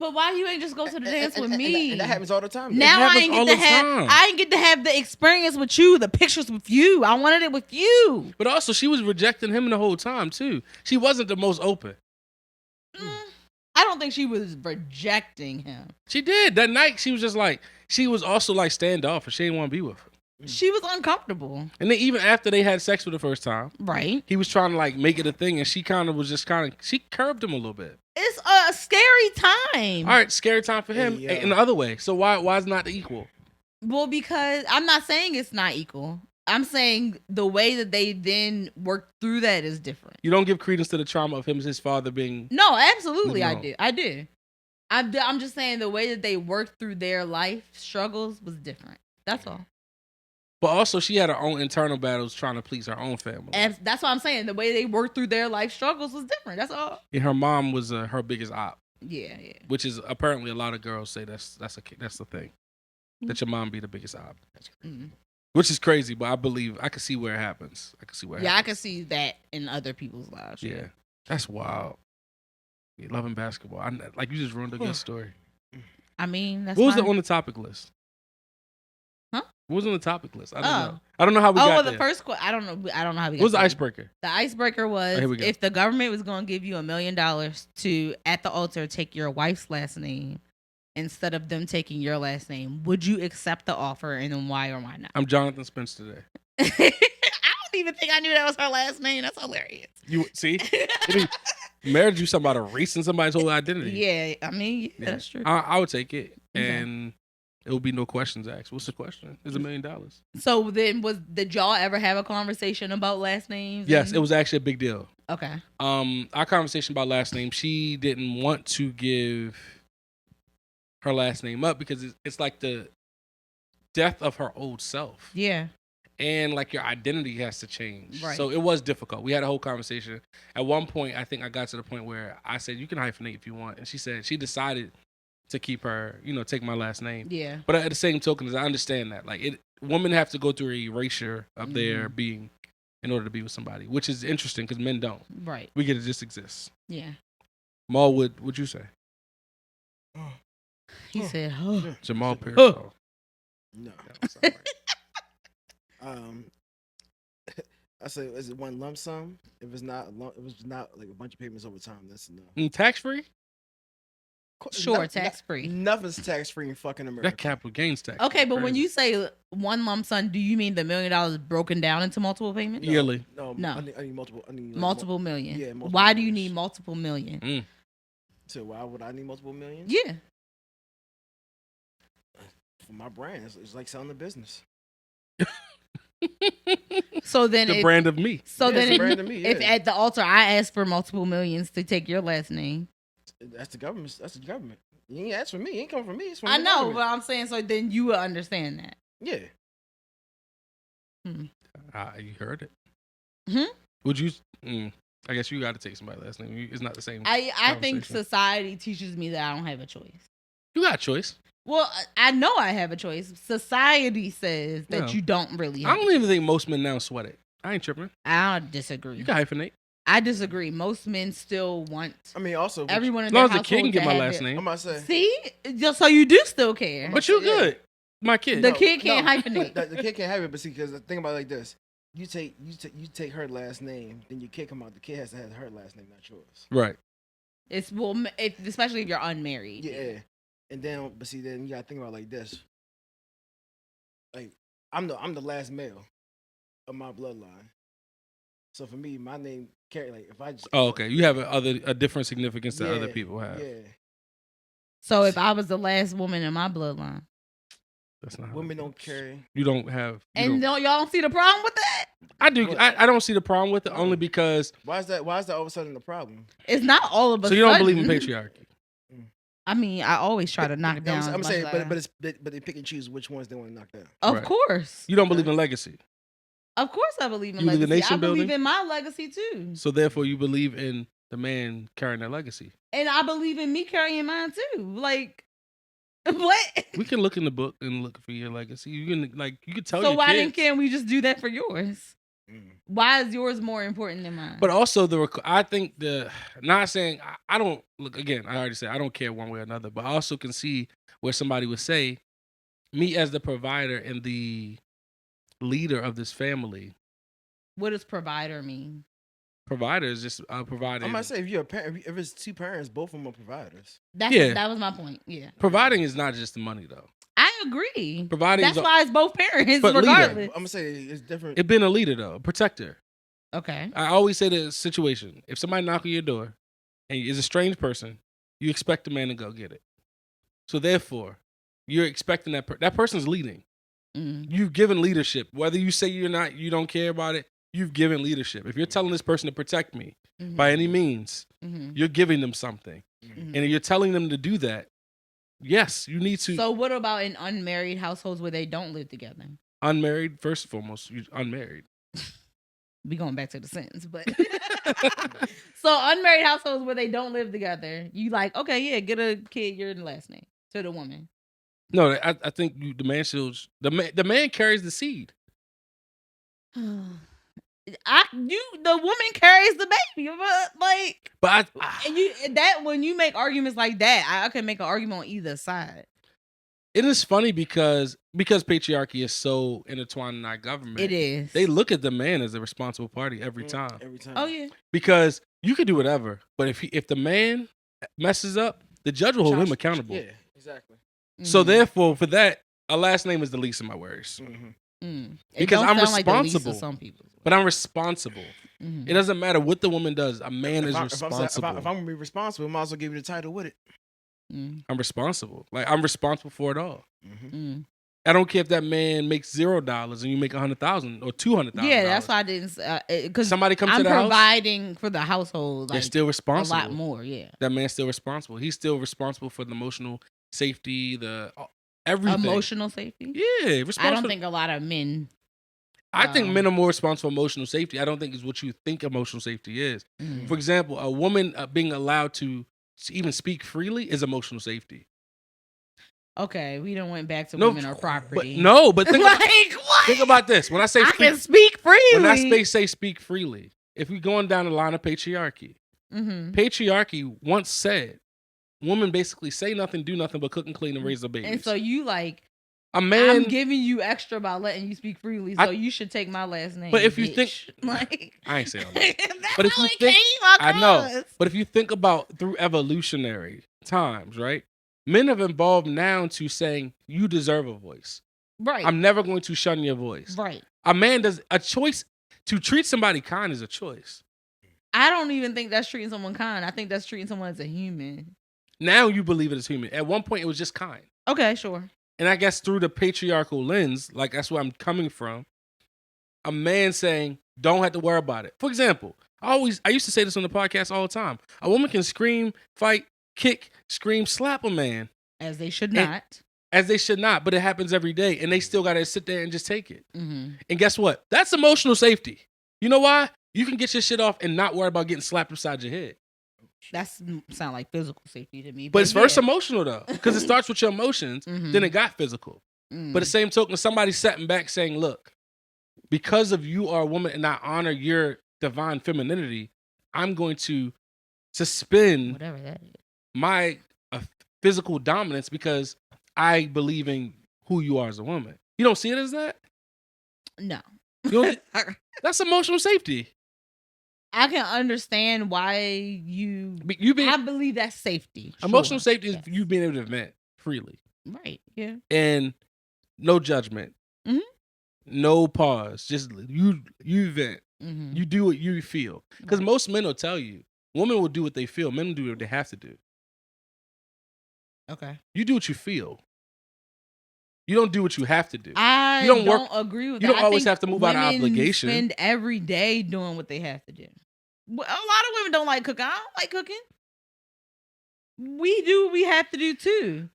But why you ain't just go to the dance with me? And that happens all the time. Now I ain't get to have the experience with you, the pictures with you. I wanted it with you. But also, she was rejecting him the whole time too. She wasn't the most open. I don't think she was rejecting him. She did that night. She was just like she was also like standoffish. She didn't want to be with him. She was uncomfortable. And then even after they had sex for the first time, right? He was trying to like make it a thing, and she she curbed him a little bit. It's a scary time. All right, scary time for him in the other way. So why is it not equal? Well, because I'm not saying it's not equal. I'm saying the way that they then work through that is different. You don't give credence to the trauma of his father being. No, absolutely, I did. I'm just saying the way that they worked through their life struggles was different. That's all. But also, she had her own internal battles trying to please her own family. And that's what I'm saying. The way they worked through their life struggles was different. That's all. And her mom was her biggest op. Yeah. Which is apparently a lot of girls say that's the thing, that your mom be the biggest op. That's crazy. Which is crazy, but I can see where it happens. I can see that in other people's lives. Yeah, that's wild. Loving basketball, like you just ruined a good story. I mean, that's what was on the topic list? What was on the topic list? I don't know. I don't know how we got there. First question. I don't know how we got What was the icebreaker? The icebreaker was if the government was going to give you $1 million to, at the altar, take your wife's last name instead of them taking your last name, would you accept the offer, and then why or why not? I'm Jonathan Spence today. I don't even think I knew that was her last name. That's hilarious. You see? Marriage, you something about erasing somebody's whole identity. Yeah, I mean, that's true. I would take it, and it will be no questions asked. What's the question? It's $1 million. So then, did y'all ever have a conversation about last names? Yes, it was actually a big deal. Okay. Our conversation about last name, she didn't want to give her last name up because it's like the death of her old self. Yeah. And like your identity has to change. Right. So it was difficult. We had a whole conversation. At one point, I think I got to the point where I said, you can hyphenate if you want. And she said she decided to keep her, take my last name. Yeah. But at the same token, I understand that. Like women have to go through an erasure of their being in order to be with somebody, which is interesting because men don't. Right. We get to just exist. Yeah. Maul, what'd you say? He said, Jamal Pearsall. No. I say, is it one lump sum? If it's not, it was not like a bunch of payments over time. That's enough. Tax free? Sure, tax free. Nothing's tax free in fucking America. That capital gains tax. Okay, but when you say one lump sum, do you mean the $1 million broken down into multiple payments? Yearly? No. I need multiple. I need multiple million. Yeah. Why do you need multiple million? So why would I need multiple millions? Yeah. For my brand, it's like selling the business. So then the brand of me. So then if at the altar I ask for multiple millions to take your last name. That's the government. That's the government. You ain't ask for me. You ain't coming from me. It's from I know, government. but I'm saying so then you will understand that. Yeah. You heard it. Would you? I guess you got to take somebody's last name. It's not the same. I think society teaches me that I don't have a choice. You got a choice. Well, I know I have a choice. Society says that you don't really have I don't even think most men now sweat it. I ain't tripping. I disagree. You can hyphenate. I disagree. Most men still want. I mean, also everyone in as their long as the kid can get my last name. I'm about to say. See, so you do still care. But you good. My kid. The kid can't hyphenate. The kid can't have it. But see, because think about it like this: you take her last name, then your kid come out. The kid has to have her last name, not yours. Right. It's especially if you're unmarried. Yeah. And then, but see, then you gotta think about it like this. Like, I'm the last male of my bloodline. So for me, my name carry like if I just. Oh, okay. You have a different significance that other people have. Yeah. So if I was the last woman in my bloodline, that's not. Women don't carry. You don't have. Y'all don't see the problem with that? I do. I don't see the problem with it only because. Why is that all of a sudden the problem? It's not all of a sudden. So you don't believe in patriarchy? I mean, I always try to knock down. I'm saying, but they pick and choose which ones they want to knock down. Of course. You don't believe in legacy? Of course I believe in legacy. Believe in nation building? I believe in my legacy too. So therefore you believe in the man carrying that legacy. And I believe in me carrying mine too. Like, what? We can look in the book and look for your legacy. You can tell. So why can't we just do that for yours? Why is yours more important than mine? But also I think not saying I don't look again. I already said I don't care one way or another. But I also can see where somebody would say, me as the provider and the leader of this family. What does provider mean? Provider is just providing. I'm gonna say if you're a parent, if it's two parents, both of them are providers. That was my point. Yeah. Providing is not just the money though. I agree. Providing. That's why it's both parents, but regardless. I'm gonna say it's different. It's been a leader though, a protector. Okay. I always say the situation: if somebody knock on your door and is a strange person, you expect the man to go get it. So therefore, you're expecting that person's leading. Mm. You've given leadership, whether you say you're not, you don't care about it. You've given leadership. If you're telling this person to protect me by any means, you're giving them something, and if you're telling them to do that. Yes, you need to. So what about in unmarried households where they don't live together? Unmarried, first and foremost, unmarried. We going back to the sentence, but so unmarried households where they don't live together, you like, okay, yeah, get a kid your last name to the woman. No, I think the man shows the man carries the seed. The woman carries the baby, but when you make arguments like that, I can make an argument on either side. It is funny because patriarchy is so intertwined in our government. It is. They look at the man as a responsible party every time. Every time. Oh yeah. Because you could do whatever, but if the man messes up, the judge will hold him accountable. Yeah, exactly. So therefore, for that, a last name is the least of my worries. Because I'm responsible. Like some people. But I'm responsible. It doesn't matter what the woman does. A man is responsible. If I'm gonna be responsible, I might as well give you the title with it. I'm responsible. Like I'm responsible for it all. I don't care if that man makes $0 and you make $100,000 or $200,000. Yeah, that's why I didn't. Because somebody comes to the house, I'm providing for the household. They're still responsible. A lot more. Yeah, that man's still responsible. He's still responsible for the emotional safety, everything. Emotional safety. Yeah, I don't think a lot of men. I think men are more responsible for emotional safety. I don't think it's what you think emotional safety is. For example, a woman being allowed to even speak freely is emotional safety. Okay, we done went back to women or property. But think about this. When I say I can speak freely. When I say speak freely, if we're going down the line of patriarchy, patriarchy once said, women basically say nothing, do nothing but cook and clean and raise their babies. And so you like, a man, I'm giving you extra by letting you speak freely, so you should take my last name. But if you think, I ain't saying that. But if you think, I know. But if you think about through evolutionary times, right? Men have evolved now to saying you deserve a voice. Right. I'm never going to shun your voice. Right. A man does a choice to treat somebody kind is a choice. I don't even think that's treating someone kind. I think that's treating someone as a human. Now you believe it as human. At one point, it was just kind. Okay, sure. And I guess through the patriarchal lens, like that's where I'm coming from, a man saying, don't have to worry about it. For example, I used to say this on the podcast all the time. A woman can scream, fight, kick, scream, slap a man. As they should not. As they should not, but it happens every day. And they still got to sit there and just take it. And guess what? That's emotional safety. You know why? You can get your shit off and not worry about getting slapped upside your head. That sound like physical safety to me. But it's first emotional, though. Because it starts with your emotions, then it got physical. But the same token, somebody's sitting back saying, look, because of you are a woman and I honor your divine femininity, I'm going to suspend whatever that is. My physical dominance because I believe in who you are as a woman. You don't see it as that? No. That's emotional safety. I can understand why I believe that's safety. Emotional safety is you being able to vent freely. Right, yeah. And no judgment. No pause. Just you vent. You do what you feel. Because most men will tell you. Women will do what they feel. Men will do what they have to do. Okay. You do what you feel. You don't do what you have to do. I don't agree with that. You don't always have to move out of obligation. Spend every day doing what they have to do. A lot of women don't like cooking. I don't like cooking. We do what we have to do too.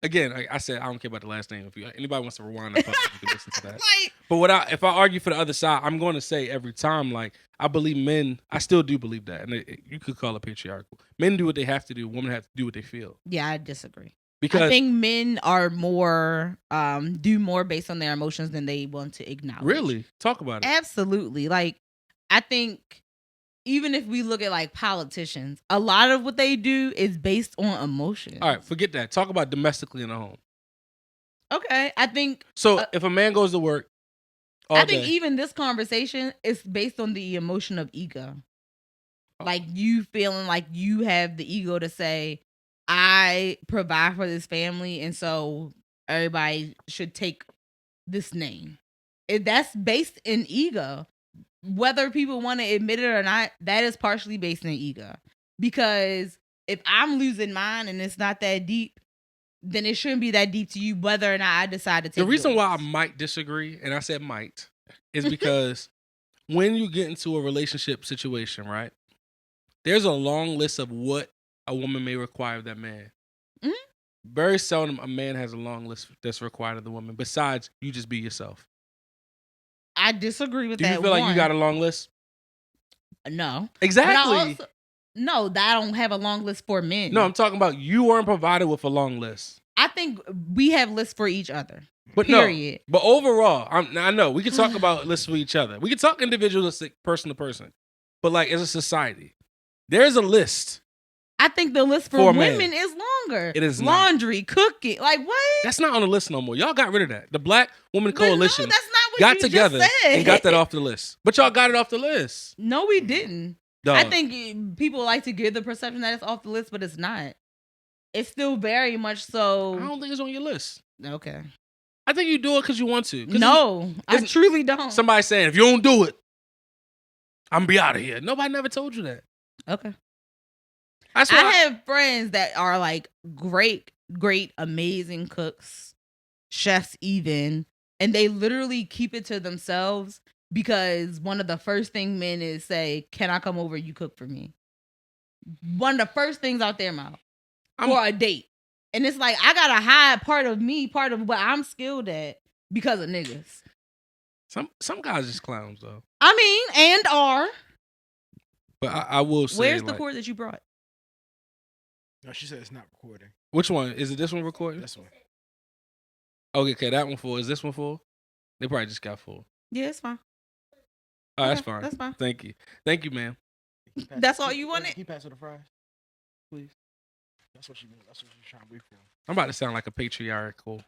Again, like I said, I don't care about the last name. If anybody wants to rewind that, you can listen to that. But if I argue for the other side, I'm going to say every time, like, I believe men. I still do believe that, and you could call it patriarchal. Men do what they have to do. Women have to do what they feel. Yeah, I disagree. Because I think men are more do more based on their emotions than they want to acknowledge. Really? Talk about it. Absolutely. Like, I think even if we look at like politicians, a lot of what they do is based on emotion. All right, forget that. Talk about domestically in the home. Okay, I think so. If a man goes to work, I think even this conversation is based on the emotion of ego. Like you feeling like you have the ego to say, I provide for this family, and so everybody should take this name. That's based in ego. Whether people want to admit it or not, that is partially based in ego. Because if I'm losing mine and it's not that deep, then it shouldn't be that deep to you, whether or not I decide to take it. The reason why I might disagree, and I said might, is because when you get into a relationship situation, right, there's a long list of what a woman may require of that man. Mm-hmm. Very seldom a man has a long list that's required of the woman, besides you just be yourself. I disagree with that. Do you feel like you got a long list? No. Exactly. No, I don't have a long list for men. No, I'm talking about you weren't provided with a long list. I think we have lists for each other. But period. No, but overall, I know we can talk about lists for each other. We can talk individualistic, person to person. But like as a society, there's a list. I think the list for women is longer. It is laundry, cooking. Like what? That's not on the list no more. Y'all got rid of that. The Black Woman Coalition. No, that's not what got you together just said. And got that off the list. But y'all got it off the list. No, we didn't. Dog. I think people like to give the perception that it's off the list, but it's not. It's still very much so. I don't think it's on your list. Okay. I think you do it because you want to. No, I truly don't. Somebody saying, if you don't do it, I'm going to be out of here. Nobody never told you that. Okay. I have friends that are like great, amazing cooks, chefs even, and they literally keep it to themselves because one of the first things men is say, can I come over, you cook for me? One of the first things out their mouth for a date. And it's like, I got to hide part of me, part of what I'm skilled at because of niggas. Some guys just clowns though. I mean, and are. But I will say, where's the cord that you brought? No, she said it's not recording. Which one? Is it this one recording? This one. Okay, that one full. Is this one full? They probably just got full. Yeah, it's fine. Oh, okay, that's fine. That's fine. Thank you, ma'am. That's all you wanted? Can you pass her the fries? Please. That's what you're trying to wait for. I'm about to sound like a patriarchal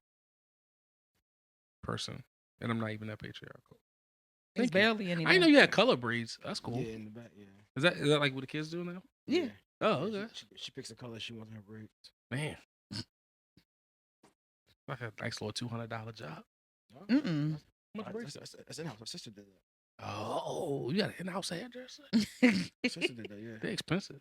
person. And I'm not even that patriarchal. It's barely any. I didn't know you had color breeds. That's cool. Yeah, in the back, yeah. Is that like what the kids do now? Yeah. Oh, okay. She picks the color she wants in her braids. Man. Like a nice little $200 job. Mm-mm. That's in-house. Her sister did that. Oh, you got an in-house hairdresser? Sister did that, yeah. They're expensive.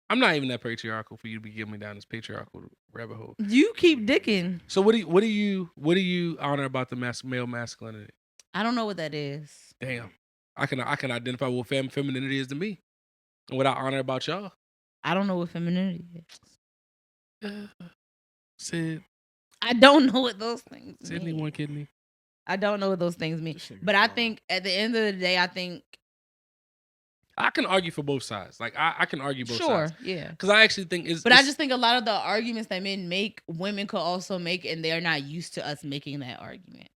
I'm not even that patriarchal for you to be giving me down this patriarchal rabbit hole. You keep dicking. So what do you honor about the male masculinity? I don't know what that is. Damn. I can identify what femininity is to me. And what I honor about y'all. I don't know what femininity is. Sid. I don't know what those things mean. Sydney, one kidney. I don't know what those things mean. But I think at the end of the day, I can argue for both sides. Like I can argue both sides. Sure, yeah. Because I actually think But I just think a lot of the arguments that men make, women could also make, and they're not used to us making that argument.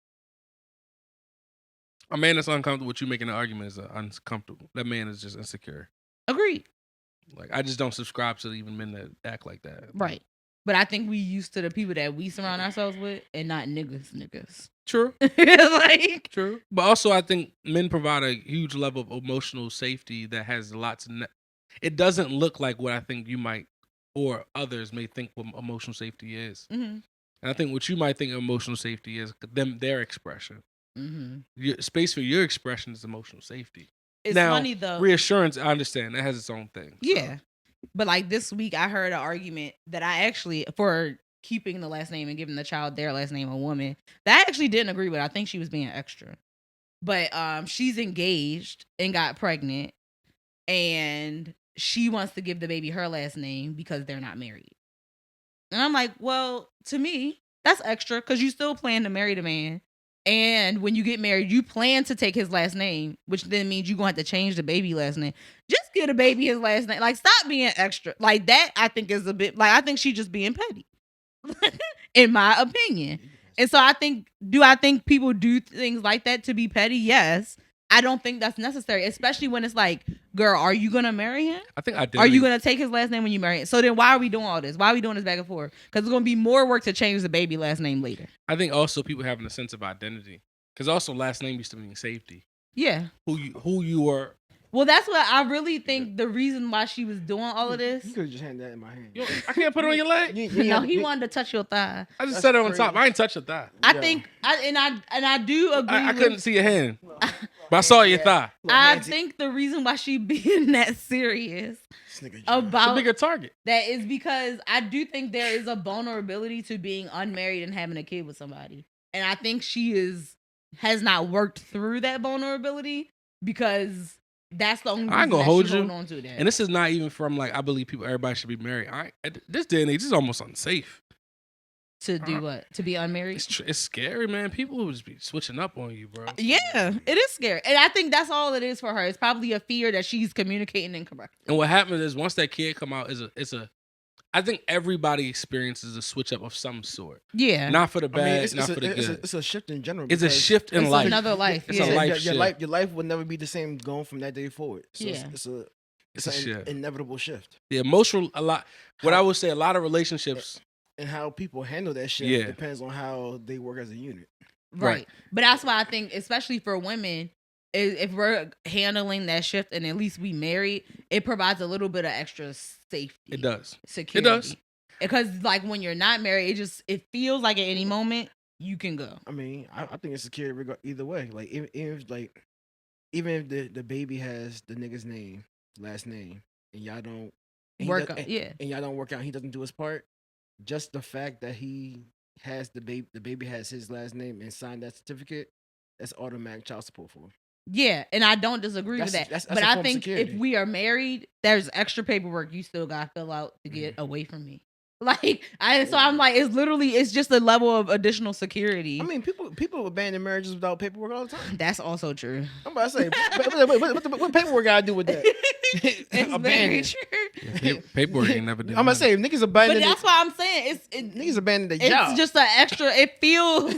A man that's uncomfortable with you making an argument is uncomfortable. That man is just insecure. Agreed. Like I just don't subscribe to even men that act like that. Right. But I think we used to the people that we surround ourselves with, and not niggas. True. Like true. But also, I think men provide a huge level of emotional safety that has lots of. It doesn't look like what I think you might or others may think what emotional safety is. Mm-hmm. And I think what you might think emotional safety is their expression. Mm-hmm. Space for your expression is emotional safety. It's now, funny though. Reassurance, I understand that has its own thing. Yeah. So. But like this week, I heard an argument that I actually, for keeping the last name and giving the child their last name, a woman, that I actually didn't agree with. I think she was being extra. But she's engaged and got pregnant, and she wants to give the baby her last name because they're not married. And I'm like, well, to me, that's extra because you still plan to marry the man. And when you get married, you plan to take his last name, which then means you're going to have to change the baby last name. Just give the baby his last name. Like, stop being extra. Like, that I think is a bit, like, I think she's just being petty, in my opinion. And so I think people do things like that to be petty? Yes. I don't think that's necessary, especially when it's like, girl, are you going to marry him? I think I did. Are you going to take his last name when you marry him? So then why are we doing all this? Why are we doing this back and forth? Because it's going to be more work to change the baby last name later. I think also people having a sense of identity. Because also last name used to mean safety. Yeah. Who you were. Well, that's what I really think the reason why she was doing all of this. You could have just had that in my hand. Yo, I can't put it on your leg. No, he wanted to touch your thigh. I just set it on top. I ain't touch your thigh. I think, I do agree. I couldn't see your hand, but I saw your thigh. I think the reason why she being that serious about it's a bigger target. That is because I do think there is a vulnerability to being unmarried and having a kid with somebody, and I think she has not worked through that vulnerability because. That's the only reason I ain't gonna hold you. On to that. And this is not even from like I believe everybody should be married. At this day and age, this is almost unsafe. To do what? To be unmarried? It's scary, man. People will just be switching up on you, bro. Yeah, it is scary, and I think that's all it is for her. It's probably a fear that she's communicating incorrectly. And what happens is once that kid come out, I think everybody experiences a switch up of some sort. Yeah, not for the bad, not for the good. It's a shift in general. It's a shift in life. Another life. It's a life shift. Your life will never be the same going from that day forward. So yeah, it's an inevitable shift. The emotional What I would say, a lot of relationships and how people handle that shit depends on how they work as a unit. Right. But that's why I think, especially for women, if we're handling that shift and at least we married, it provides a little bit of extra safety. It does. Security. It does. Because like when you're not married, it feels like at any moment you can go. I mean, I think it's secure either way. Like even if the baby has the nigga's name, last name, and y'all don't work out, and y'all don't work out, he doesn't do his part. Just the fact that he has the baby has his last name and signed that certificate, that's automatic child support for him. Yeah, and I don't disagree with that. But I think if we are married, there's extra paperwork you still got to fill out to get away from me. Like, I'm like, it's just a level of additional security. I mean, people abandon marriages without paperwork all the time. That's also true. I'm about to say, what paperwork got to do with that? It's very true. Yeah, paperwork ain't never did. I'm about to say, if niggas abandon, but that's why I'm saying niggas abandon their job. It's just an extra. It feels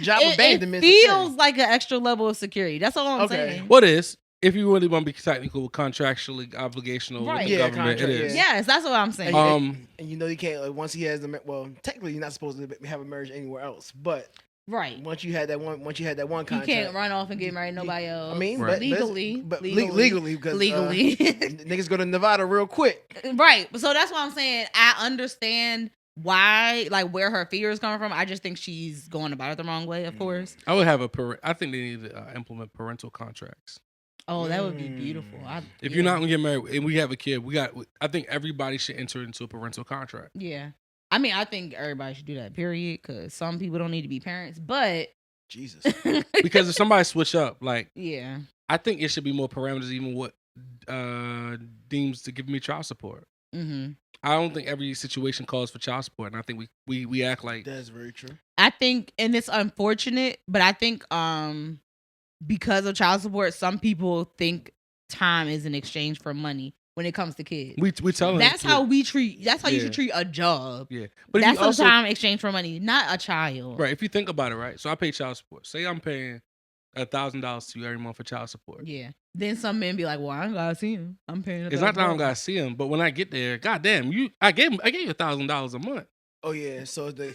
job abandonment. It feels like an extra level of security. That's all I'm saying. What is? If you really want to be technical, contractually obligational with the government, it is. Yes, that's what I'm saying. And you know you can't, like, once he has technically you're not supposed to have a marriage anywhere else, but once you had that one contract, you can't run off and get married to nobody else. I mean, legally, because niggas go to Nevada real quick. Right. So that's what I'm saying. I understand why, like, where her fear is coming from. I just think she's going about it the wrong way, of course. I would have I think they need to implement parental contracts. Oh, that would be beautiful. If you're not gonna get married and we have a kid, I think everybody should enter into a parental contract. Yeah, I mean, I think everybody should do that. Period. Because some people don't need to be parents, but Jesus. Because if somebody switch up, like, I think it should be more parameters. Even what deems to give me child support. Mm-hmm. I don't think every situation calls for child support, and I think we act like that's very true. I think, and it's unfortunate, but I think because of child support, some people think time is in exchange for money when it comes to kids. We tell them that's how we treat. That's how you should treat a job. Yeah, but that's also time exchange for money, not a child. Right. If you think about it, right. So I pay child support. Say I'm paying $1,000 to you every month for child support. Yeah. Then some men be like, "Well, I don't gotta see him. I'm paying." It's not that I don't gotta see him, but when I get there, goddamn, I gave you $1,000 a month. Oh yeah, so the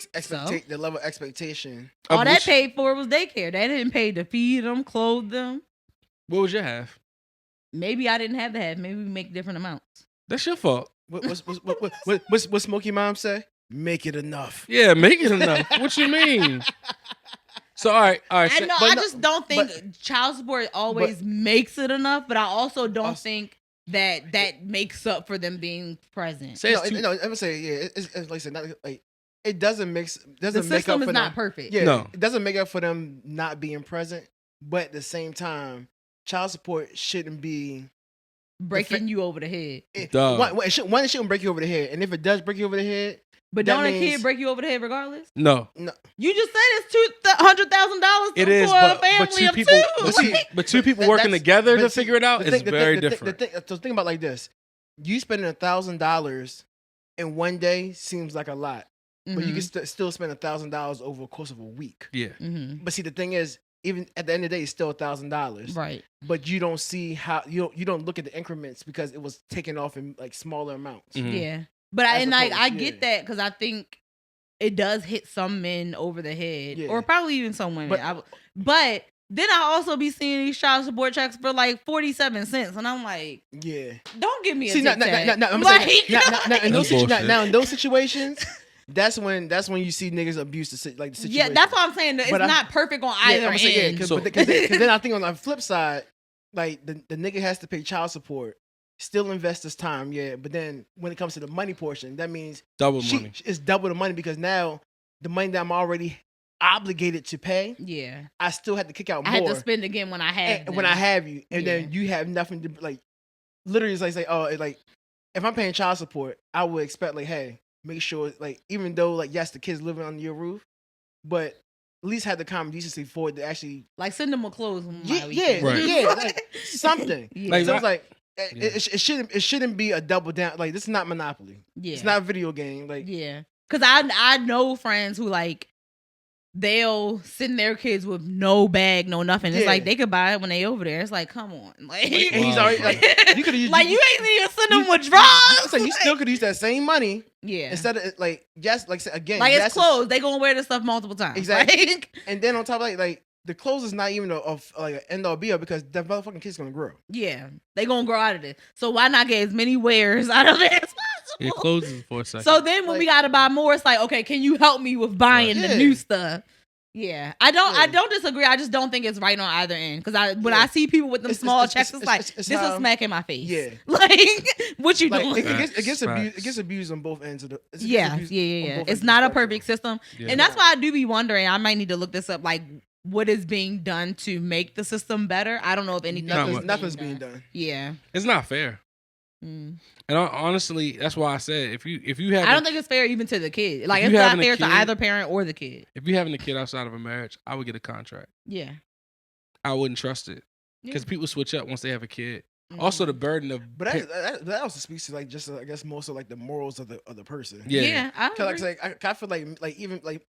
level of expectation. All that paid for was daycare. They didn't pay to feed them, clothe them. What was your half? Maybe I didn't have the half. Maybe we make different amounts. That's your fault. What Smokey Mom say? Make it enough. Yeah, make it enough. What you mean? So all right. I just don't think child support always makes it enough, but I also don't think that makes up for them being present. I'm gonna say it's like I said, not like it doesn't make up for the system is them. Not perfect. Yeah, no. It doesn't make up for them not being present. But at the same time, child support shouldn't be breaking you over the head. It shouldn't break you over the head. And if it does break you over the head, but don't a kid break you over the head regardless? No. You just said it's $200,000. It is, for a family of two. But two people working together to figure it out is very different. So think about it like this: you spending $1,000 in one day seems like a lot, but you can still spend $1,000 over the course of a week. Yeah. Mm-hmm. But see, the thing is, even at the end of the day, it's still $1,000. Right. But you don't see how you don't look at the increments because it was taken off in like smaller amounts. Mm-hmm. Yeah. But I get that because I think it does hit some men over the head, or probably even some women. But then I also be seeing these child support checks for like 47 cents, and I'm like, don't give me a tic tac. Now in those situations. That's when you see niggas abuse the situation. Yeah, that's what I'm saying. It's not perfect on either end. Because then I think on the flip side, like the nigga has to pay child support, still invest his time, but then when it comes to the money portion, that means money. It's double the money because now the money that I'm already obligated to pay, I still had to kick out more. I had to spend again when I have you, and then you have nothing to like. Literally, it's like say, if I'm paying child support, I would expect like, hey. Make sure, like, even though, like, yes, the kids living under your roof, but at least have the common decency for it to actually, like, send them a clothes. Like, something. Like, so it's like it shouldn't be a double down. Like, this is not Monopoly. Yeah, it's not a video game. Like, because I know friends who like they'll send their kids with no bag, no nothing. It's like they could buy it when they over there. It's like, come on, like and he's already like you could like you ain't even send them with drugs. So you still could use that same money. Yeah. Instead of like again, like it's clothes. They gonna wear this stuff multiple times. Exactly. Like, and then on top of like the clothes is not even like an end all be all because that motherfucking kid's gonna grow. Yeah, they gonna grow out of it. So why not get as many wears out of it as possible? Yeah, clothes is for a second. So then when we gotta buy more, it's like, okay, can you help me with buying the new stuff? Yeah, I don't disagree. I just don't think it's right on either end because when I see people with them small checks, it's like this is smack in my face. Yeah, like what you doing? It gets abused on both ends of the. Yeah. It's not a perfect system, and that's why I do be wondering. I might need to look this up. Like, what is being done to make the system better? I don't know if anything. Nothing's being done. Yeah, it's not fair. And honestly, that's why I said if you have, I don't think it's fair even to the kid. Like it's not fair to either parent or the kid. If you're having a kid outside of a marriage, I would get a contract. Yeah, I wouldn't trust it because people switch up once they have a kid. Mm-hmm. Also, the burden of that also speaks to like just I guess most of like the morals of the person. Yeah. I feel like even like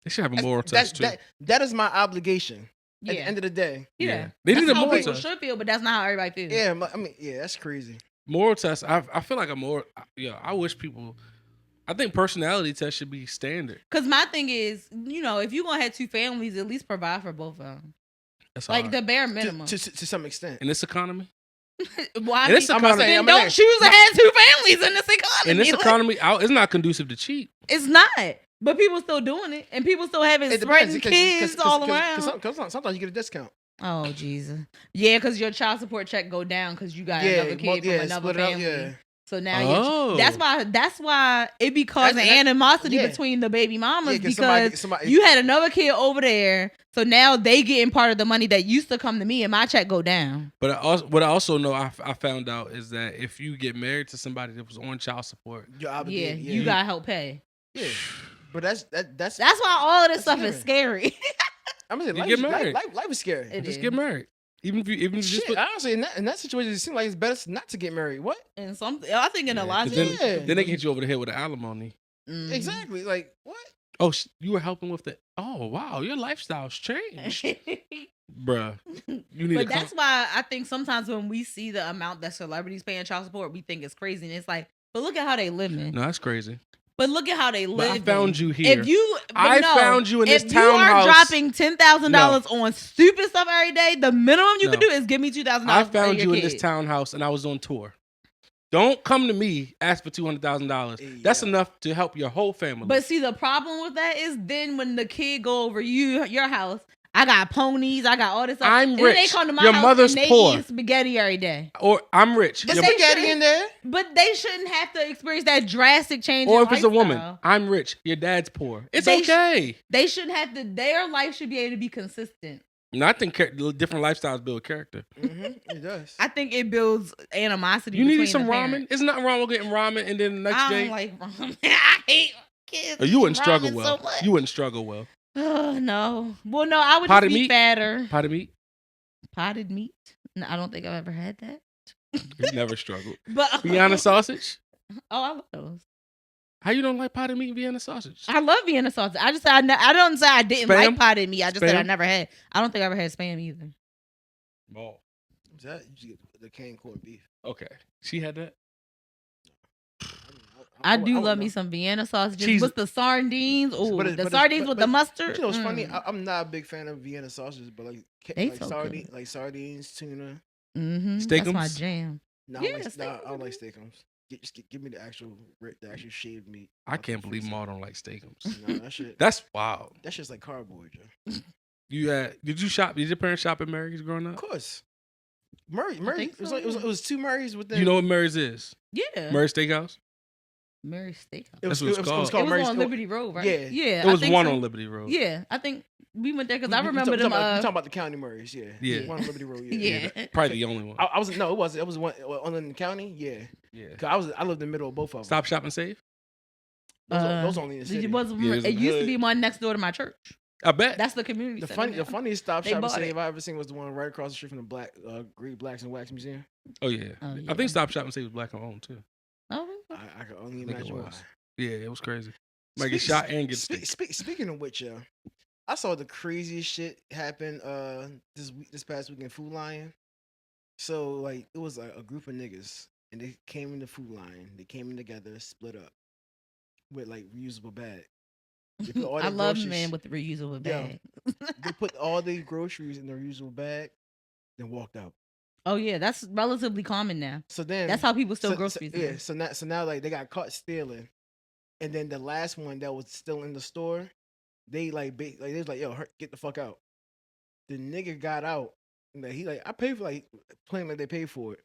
they should have a moral test too. That is my obligation. At the end of the day. Yeah. They need a moral test. People should feel, but that's not how everybody feels. Yeah, I mean, that's crazy. Moral test. I feel like a more. Yeah, I wish people. I think personality test should be standard. Because my thing is, if you're gonna have two families, at least provide for both of them. That's like hard. The bare minimum to some extent in this economy. Why? Don't choose to have two families in this economy. In this economy, it's not conducive to cheat. It's not. But people still doing it, and people still having spreading kids all around. Sometimes you get a discount. Oh Jesus! Yeah, because your child support check go down because you got another kid from another family. So now that's why it be causing animosity between the baby mamas because somebody, you had another kid over there. So now they getting part of the money that used to come to me and my check go down. But what I also know I found out is that if you get married to somebody that was on child support, you gotta help pay. Yeah, but that's why all of this stuff is scary. I mean, get married. Life is scary. Just get married. Even if you just honestly in that situation, it seems like it's better not to get married. What? And I think in a lot of then they can hit you over the head with an alimony. Mm-hmm. Exactly. Like what? Oh, you were helping with the. Oh wow, your lifestyle's changed, bruh. You need. But that's why I think sometimes when we see the amount that celebrities pay in child support, we think it's crazy, and it's like, but look at how they living. No, that's crazy. But look at how they live. I found you here. I found you in this townhouse. If you are dropping $10,000 on stupid stuff every day, the minimum you can do is give me $2,000. I found you in this townhouse, and I was on tour. Don't come to me ask for $200,000. That's enough to help your whole family. But see, the problem with that is then when the kid go over your house, I got ponies. I got all this stuff. I'm rich. Then they come to my Your house mother's and they poor. eat spaghetti every day. Or I'm rich. There's spaghetti in there. But they shouldn't have to experience that drastic change. Or in if it's lifestyle. a woman, I'm rich. Your dad's poor. It's okay. They shouldn't have to. Their life should be able to be consistent. No, I think different lifestyles build character. It does. I think it builds animosity. You need some ramen? Isn't nothing wrong with getting ramen and then the next day? I don't like ramen. I hate kids. Oh, you wouldn't struggle well. So you wouldn't struggle well. Oh, no. Well, no, I would Potted just be meat? fatter. Potted meat? Potted meat? No, I don't think I've ever had that. You never struggled. But Vienna sausage? Oh, I love those. How you don't like potted meat and Vienna sausage? I love Vienna sausage. I just said I don't say I didn't like potted meat. I just said I never had. I don't think I ever had Spam either. Oh. Is that you get the canned corned beef? Okay. She had that? I do love me some Vienna sausages with the sardines. Oh, the sardines with the mustard. You know, it's funny. I'm not a big fan of Vienna sausages, but like sardines, tuna, steakums. That's my jam. No, I don't like steakums. Just give me the actual shaved meat. I can't believe Maul don't like steakums. No, that shit. That's wild. That shit's like cardboard, Joe. Did you shop? Did your parents shop at Murray's growing up? Of course. Murray. It was two Murray's within. You know what Murray's is? Yeah. Murray's Steakhouse. Murray's Steakhouse. That's what it's called. It was on Liberty Road, right? Yeah. It was one on Liberty Road. Yeah, I think we went there because I remember them. You talking about the County Murray's? Yeah. One on Liberty Road. Yeah. Probably the only one. It was one on the county. Yeah. Cause I lived in the middle of both of them. Stop, Shop, and Save. Those only in the city. It used to be one next door to my church. I bet. That's the community. The funniest Stop, Shop, and Save I ever seen was the one right across the street from the Great Blacks and Wax Museum. Oh yeah. I think Stop, Shop, and Save was black owned too. Oh. I can only imagine why. Yeah, it was crazy. Like get shot and get Speaking of which, I saw the craziest shit happen this past week in Food Lion. So like it was like a group of niggas and they came in the Food Lion. They came in together, split up with like reusable bags. I love men with the reusable bag. They put all the groceries in the reusable bag, then walked out. Oh yeah, that's relatively common now. So then that's how people steal groceries. So now like they got caught stealing, and then the last one that was still in the store, they they was like, yo, get the fuck out. The nigga got out, and he like I paid for playing like they paid for it.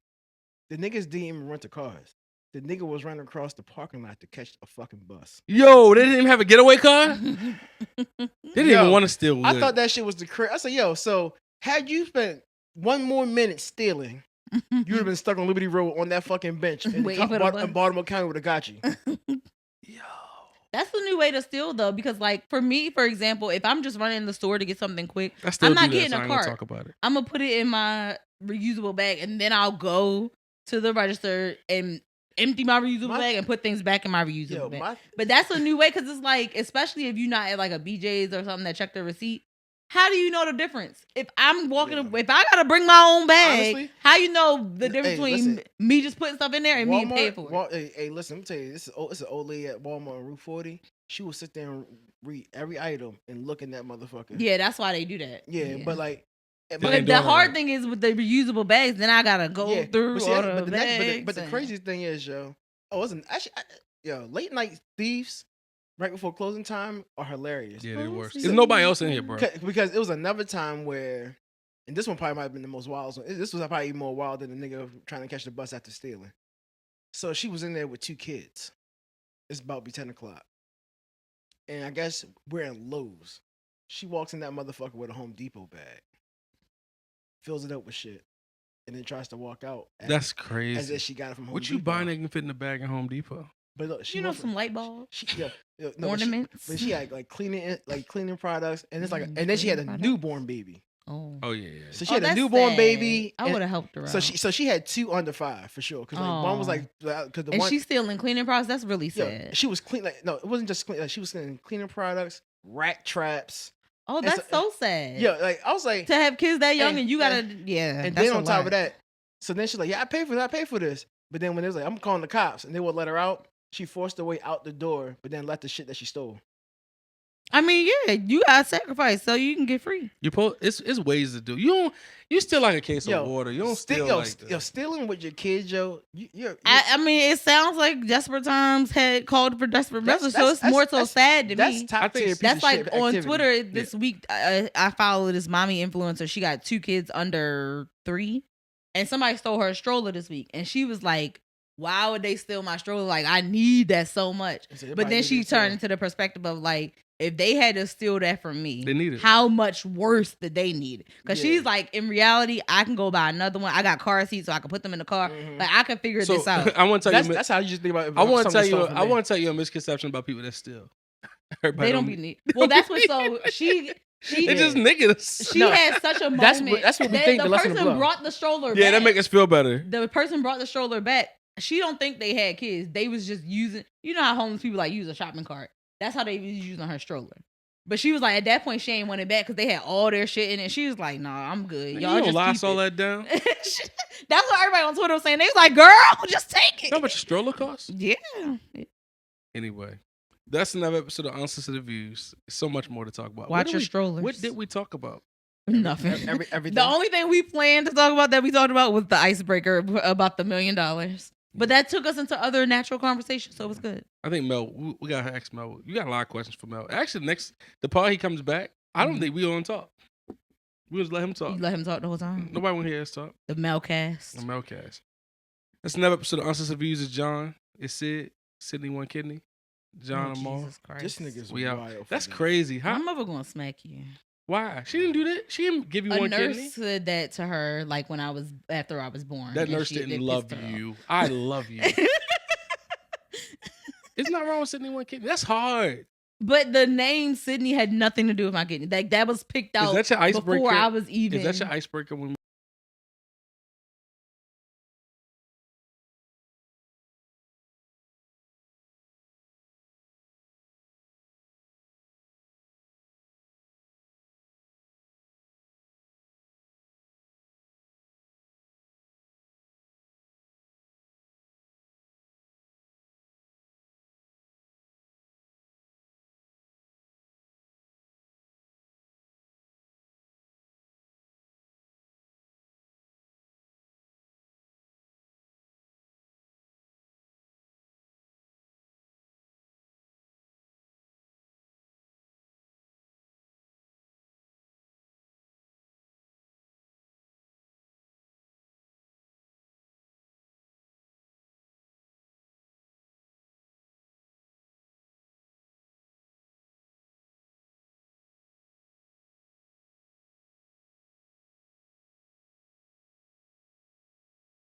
The niggas didn't even rent the cars. The nigga was running across the parking lot to catch a fucking bus. Yo, they didn't even have a getaway car? They didn't even want to steal. I thought that shit was the crazy. I said, yo, so had you spent one more minute stealing, you would have been stuck on Liberty Road on that fucking bench in Baltimore County would have got you. Yo. That's the new way to steal though, because like for me, for example, if I'm just running in the store to get something quick, I'm not getting a cart. I'm gonna put it in my reusable bag and then I'll go to the register and empty my reusable bag and put things back in my reusable bag. But that's a new way because it's like, especially if you're not at like a BJ's or something that check the receipt. How do you know the difference? If I'm walking, if I gotta bring my own bag, honestly, how you know the difference between me just putting stuff in there and Walmart, me paying for it? Hey, listen, let me tell you, it's an old lady at Walmart on Route 40. She will sit there and read every item and look in that motherfucker. Yeah, that's why they do that. Yeah. But like, but the hard thing is with the reusable bags, then I gotta go through all the bags. But the craziest thing is, late night thieves right before closing time are hilarious. Yeah, they're worse. There's nobody else in here, bro. Because it was another time where, and this one probably might have been the most wild one. This was probably even more wild than the nigga trying to catch the bus after stealing. So she was in there with 2 kids. It's about to be 10 o'clock. And I guess wearing Lowe's. She walks in that motherfucker with a Home Depot bag. Fills it up with shit. And then tries to walk out. That's crazy. As if she got it from Home Depot. What you buying that can fit in the bag at Home Depot? But look, some light bulbs, ornaments. But she had like cleaning products, and it's like, and then she had a newborn baby. Oh yeah. So she had a newborn baby. I would have helped her out. So she had 2 under 5 for sure. Because one was like, and she's still in cleaning products. That's really sad. She was clean. Like no, it wasn't just clean. Like, she was in cleaning products, rat traps. Oh, that's so sad. Yeah, like I was like, to have kids that young and you gotta, And then on top of that, so then she's like, yeah, I pay for this. But then when it was like, I'm calling the cops, and they would let her out. She forced her way out the door, but then left the shit that she stole. I mean, yeah, you gotta sacrifice so you can get free. It's ways to do. You still like a case of water. You don't steal stealing with your kids, yo. I mean, it sounds like Desperate Times had called for desperate measures, so it's more so sad to me. Top tier that's like on activity. Twitter this week. I follow this mommy influencer. She got 2 kids under 3, and somebody stole her stroller this week, and she was like, "Why would they steal my stroller? Like, I need that so much." But then she turned into the perspective of like, if they had to steal that from me, they need it. How much worse did they need it? Because she's like, in reality, I can go buy another one. I got car seats, so I can put them in the car. Like, I can figure this out. I want to tell you, that's how you just think about it. I want to tell you a misconception about people that steal. They don't be neat. Well, that's what. So she they just niggas. She had such a moment. That's what we think. The person brought the stroller back. Yeah, that make us feel better. The person brought the stroller back. She don't think they had kids. They was just using. You know how homeless people like use a shopping cart. That's how they was using her stroller. But she was like, at that point, she ain't want it back because they had all their shit in it. She was like, "Nah, I'm good. Y'all just lost all that down." That's what everybody on Twitter was saying. They was like, "Girl, just take it." How much a stroller costs? Yeah. Anyway, that's another episode of Unsolicited Views. So much more to talk about. Watch your strollers. What did we talk about? Nothing. Everything. The only thing we planned to talk about that we talked about was the icebreaker about the $1 million. But that took us into other natural conversations, so it was good. I think Mel, we gotta ask Mel. You got a lot of questions for Mel. Actually, the part he comes back, I don't think we gonna talk. We just let him talk. You let him talk the whole time? Nobody want to hear us talk. The Melcast. The Melcast. That's another episode of Unsolicited Views. It's John. It's Sid. Sydney One Kidney. John and Maul. This nigga's wild. That's crazy. My mother gonna smack you. Why? She didn't do that. She didn't give you one kidney. A nurse said that to her, like after I was born. That nurse didn't love you. I love you. It's not wrong with Sydney One Kidney. That's hard. But the name Sydney had nothing to do with my kidney. That was picked out before I was even. Is that your icebreaker when